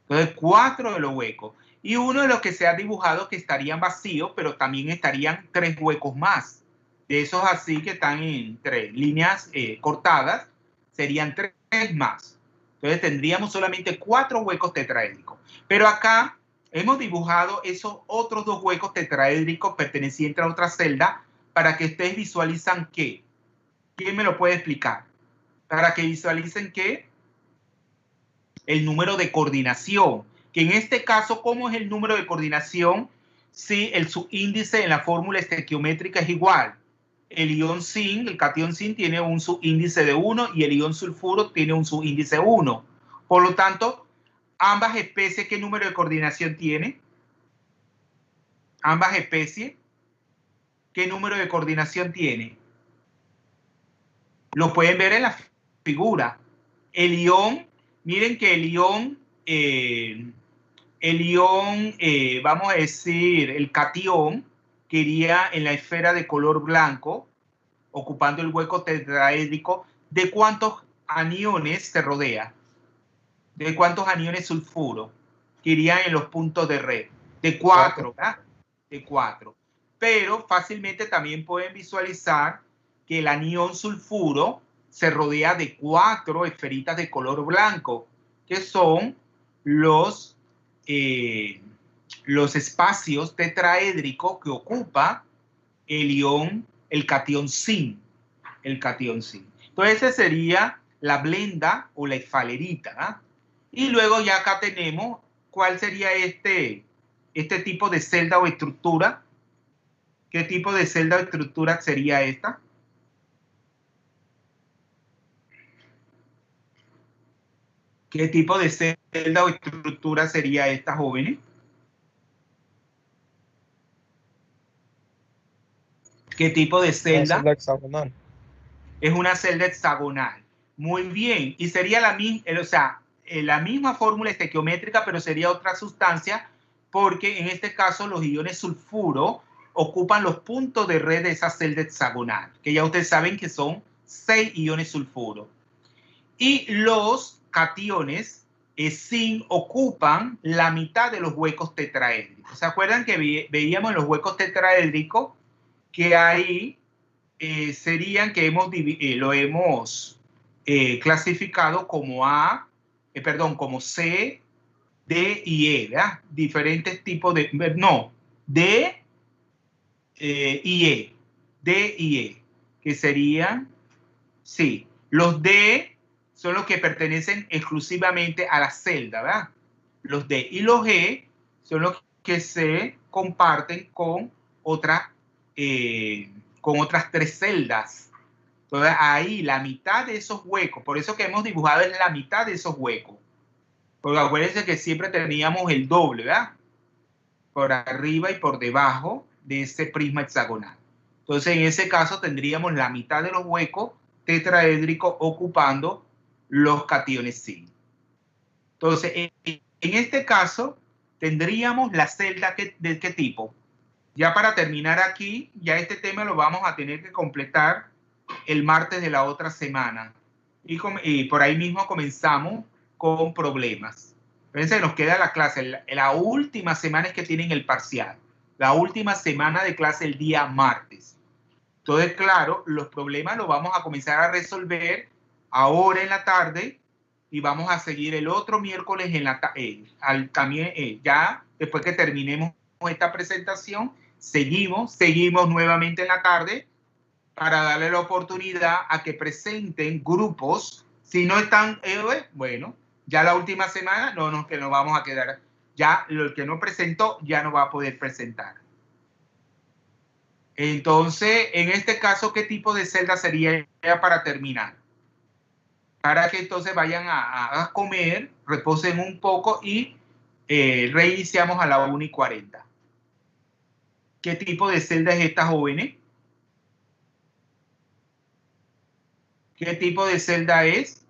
Entonces, 4 de los huecos. Y uno de los que se ha dibujado que estarían vacíos, pero también estarían 3 huecos más. De esos así que están entre líneas cortadas, serían 3 más. Entonces tendríamos solamente 4 huecos tetraédricos. Pero acá hemos dibujado esos otros 2 huecos tetraédricos pertenecientes a otra celda para que ustedes visualizan qué. ¿Quién me lo puede explicar? Para que visualicen qué. El número de coordinación. Que en este caso, ¿cómo es el número de coordinación? Si el subíndice en la fórmula estequiométrica es igual. El ion zinc, el catión zinc, tiene un subíndice de 1 y el ion sulfuro tiene un subíndice 1. Por lo tanto, ambas especies, ¿qué número de coordinación tiene? Ambas especies, ¿qué número de coordinación tiene? Lo pueden ver en la figura. El ion, miren que el ion, vamos a decir, el catión, que iría en la esfera de color blanco, ocupando el hueco tetraédrico, ¿de cuántos aniones se rodea? ¿De cuántos aniones sulfuro? Que irían en los puntos de red. De 4, ¿verdad? De 4. Pero fácilmente también pueden visualizar que el anión sulfuro se rodea de 4 esferitas de color blanco, que son los los espacios tetraédricos que ocupa el ion, el catión zinc. El catión zinc. Entonces, esa sería la blenda o la esfalerita. ¿Ah? Y luego ya acá tenemos cuál sería este tipo de celda o estructura. ¿Qué tipo de celda o estructura sería esta? ¿Qué tipo de celda o estructura sería esta, jóvenes? ¿Qué tipo de Una celda? celda hexagonal. Es una celda hexagonal. Muy bien. Y sería la misma fórmula estequiométrica, pero sería otra sustancia, porque en este caso los iones sulfuro ocupan los puntos de red de esa celda hexagonal, que ya ustedes saben que son 6 iones sulfuro. Y los cationes zinc ocupan la mitad de los huecos tetraédricos. ¿Se acuerdan que veíamos en los huecos tetraédricos que ahí serían que lo hemos clasificado como como C, D y E, ¿verdad? Diferentes tipos de, no, D y E, D y E, que serían, sí, los D son los que pertenecen exclusivamente a la celda, ¿verdad? Los D y los E son los que se comparten con otras 3 celdas. Entonces ahí la mitad de esos huecos, por eso que hemos dibujado es la mitad de esos huecos. Porque acuérdense que siempre teníamos el doble, ¿verdad? Por arriba y por debajo de ese prisma hexagonal. Entonces en ese caso tendríamos la mitad de los huecos tetraédricos ocupando los cationes zinc. Entonces en este caso tendríamos la celda ¿de qué tipo? Ya para terminar aquí, ya este tema lo vamos a tener que completar el martes de la otra semana. Y por ahí mismo comenzamos con problemas. Fíjense, nos queda la clase. La última semana es que tienen el parcial. La última semana de clase el día martes. Entonces, claro, los problemas los vamos a comenzar a resolver ahora en la tarde y vamos a seguir el otro miércoles en la también ya después que terminemos esta presentación, seguimos nuevamente en la tarde para darle la oportunidad a que presenten grupos. Si no están, bueno, ya la última semana que nos vamos a quedar. Ya el que no presentó ya no va a poder presentar. Entonces, en este caso, ¿qué tipo de celda sería para terminar? Para que entonces vayan a comer, reposen un poco y reiniciamos a la 1:40. ¿Qué tipo de celda es esta, jóvenes? ¿Qué tipo de celda es?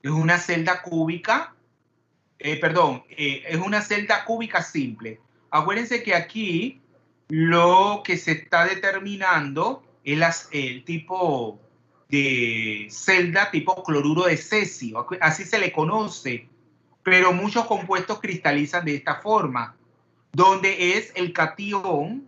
Es una celda cúbica. Es una celda cúbica simple. Acuérdense que aquí lo que se está determinando es el tipo de celda tipo cloruro de cesio. Así se le conoce. Pero muchos compuestos cristalizan de esta forma, donde es el catión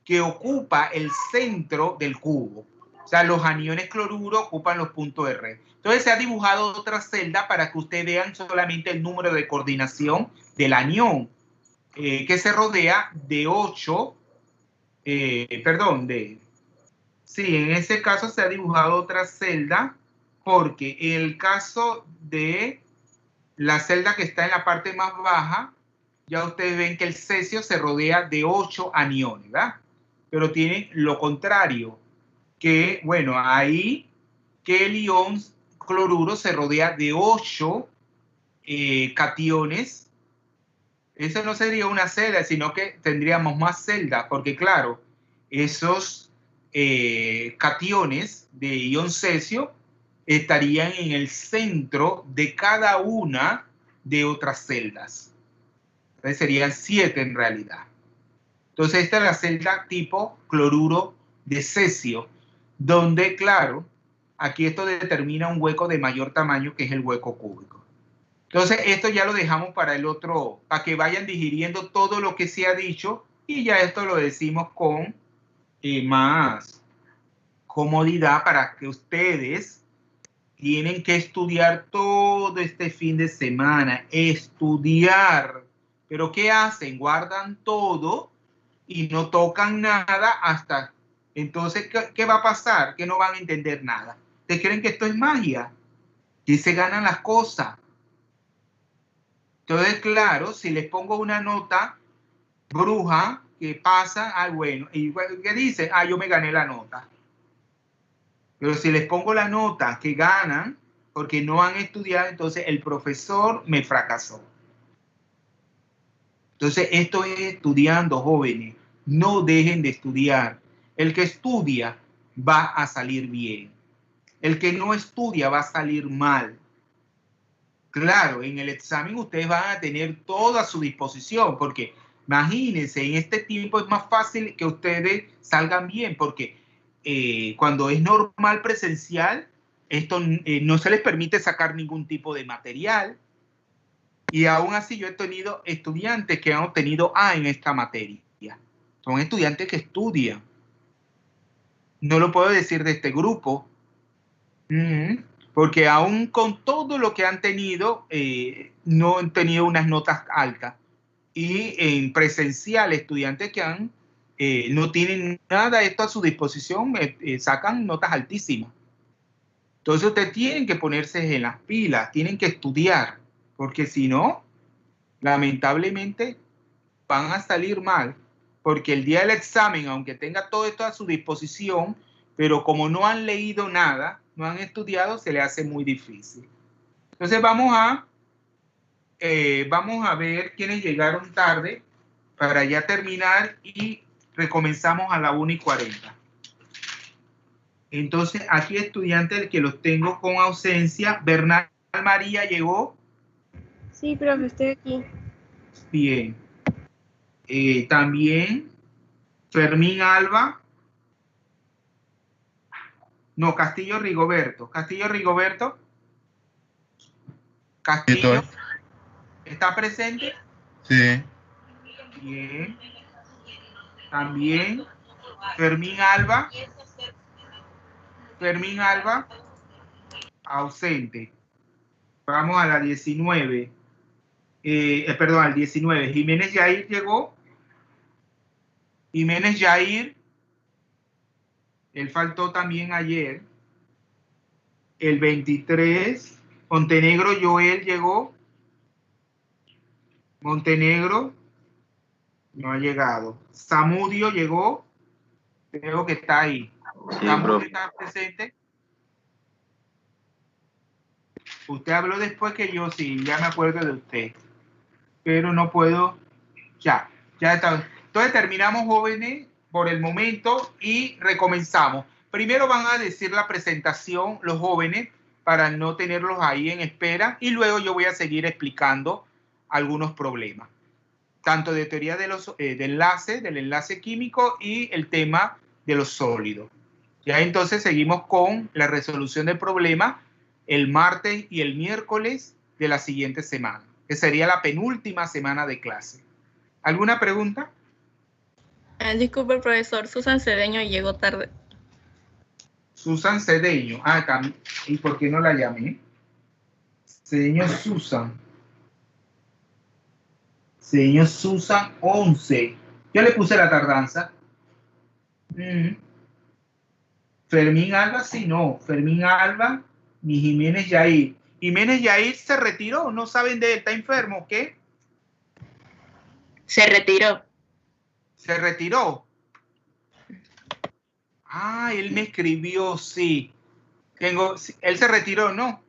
que ocupa el centro del cubo. O sea, los aniones cloruro ocupan los puntos de red. Entonces se ha dibujado otra celda para que ustedes vean solamente el número de coordinación del anión, que se rodea de 8, sí, en ese caso se ha dibujado otra celda, porque en el caso de la celda que está en la parte más baja, ya ustedes ven que el cesio se rodea de 8 aniones, ¿verdad? Pero tienen lo contrario, que, bueno, ahí que el ion cloruro se rodea de 8 cationes. Eso no sería una celda, sino que tendríamos más celdas, porque claro, esos cationes de ion cesio estarían en el centro de cada una de otras celdas. Entonces serían 7 en realidad. Entonces esta es la celda tipo cloruro de cesio, donde, claro, aquí esto determina un hueco de mayor tamaño, que es el hueco cúbico. Entonces esto ya lo dejamos para el otro, para que vayan digiriendo todo lo que se ha dicho, y ya esto lo decimos con más comodidad para que ustedes Tienen que estudiar todo este fin de semana, estudiar. Pero ¿qué hacen? Guardan todo y no tocan nada hasta... Entonces, ¿qué va a pasar? Que no van a entender nada. ¿Ustedes creen que esto es magia? Que se ganan las cosas. Entonces, claro, si les pongo una nota bruja, ¿qué pasa? Ah, bueno. ¿Y qué dicen? Ah, yo me gané la nota. Pero si les pongo la nota que ganan, porque no han estudiado, entonces el profesor me fracasó. Entonces, esto es estudiando, jóvenes. No dejen de estudiar. El que estudia va a salir bien. El que no estudia va a salir mal. Claro, en el examen ustedes van a tener todo a su disposición, porque imagínense, en este tiempo es más fácil que ustedes salgan bien, porque cuando es normal presencial, esto no se les permite sacar ningún tipo de material. Y aún así yo he tenido estudiantes que han obtenido A en esta materia. Son estudiantes que estudian. No lo puedo decir de este grupo, porque aún con todo lo que han tenido, no han tenido unas notas altas. Y en presencial, estudiantes que no tienen nada esto a su disposición, sacan notas altísimas. Entonces ustedes tienen que ponerse en las pilas, tienen que estudiar, porque si no, lamentablemente van a salir mal, porque el día del examen, aunque tenga todo esto a su disposición, pero como no han leído nada, no han estudiado, se les hace muy difícil. Entonces vamos a ver quiénes llegaron tarde para ya terminar y recomenzamos a la 1:40. Entonces aquí estudiantes que los tengo con ausencia. Bernal María llegó. Sí, profe, estoy aquí. Bien. También Fermín Alba. No, Castillo Rigoberto. Castillo Rigoberto. Castillo. ¿Está presente? Sí. Bien. También Fermín Alba. Fermín Alba. Ausente. Vamos a la 19. Perdón, al 19. Jiménez Yair llegó. Jiménez Yair. Él faltó también ayer. El 23. Montenegro Joel llegó. Montenegro no ha llegado. Zamudio llegó. Creo que está ahí. Sí, Zamudio profe. está presente. Usted habló después que yo, sí, ya me acuerdo de usted. Pero no puedo. Ya está. Entonces terminamos, jóvenes, por el momento y recomenzamos. Primero van a decir la presentación los jóvenes para no tenerlos ahí en espera y luego yo voy a seguir explicando algunos problemas, tanto de teoría de del enlace químico y el tema de los sólidos. Ya entonces seguimos con la resolución del problema el martes y el miércoles de la siguiente semana, que sería la penúltima semana de clase. ¿Alguna pregunta? Disculpe, profesor, Susan Cedeño llegó tarde. Susan Cedeño. También. ¿Y por qué no la llamé? Cedeño Susan. Cedeño Susan 11. Yo le puse la tardanza. Fermín Alba, sí, no. Fermín Alba ni Jiménez Yair. Jiménez Yair se retiró, no saben de él, está enfermo, ¿qué? Se retiró. Se retiró. Él me escribió, sí. Él se retiró, ¿no?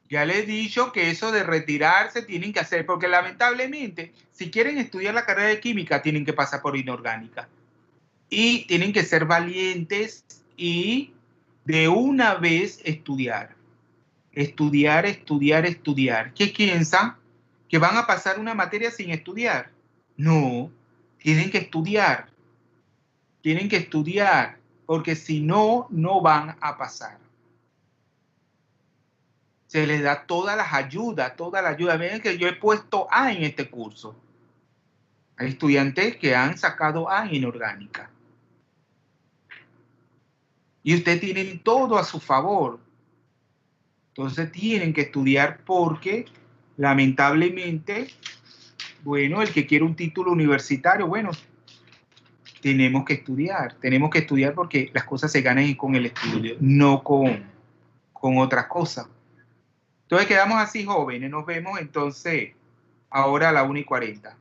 Ya les he dicho que eso de retirarse tienen que hacer, porque lamentablemente, si quieren estudiar la carrera de química, tienen que pasar por inorgánica. Y tienen que ser valientes y de una vez estudiar. Estudiar, estudiar, estudiar. ¿Qué piensan? ¿Que van a pasar una materia sin estudiar? No, tienen que estudiar. Tienen que estudiar, porque si no, no van a pasar. Se les da todas las ayudas, toda la ayuda. Miren que yo he puesto A en este curso. Hay estudiantes que han sacado A en inorgánica. Y ustedes tienen todo a su favor. Entonces tienen que estudiar porque, lamentablemente, bueno, el que quiere un título universitario, bueno, tenemos que estudiar porque las cosas se ganan con el estudio, no con otras cosas. Entonces quedamos así, jóvenes, nos vemos entonces ahora a la 1:40.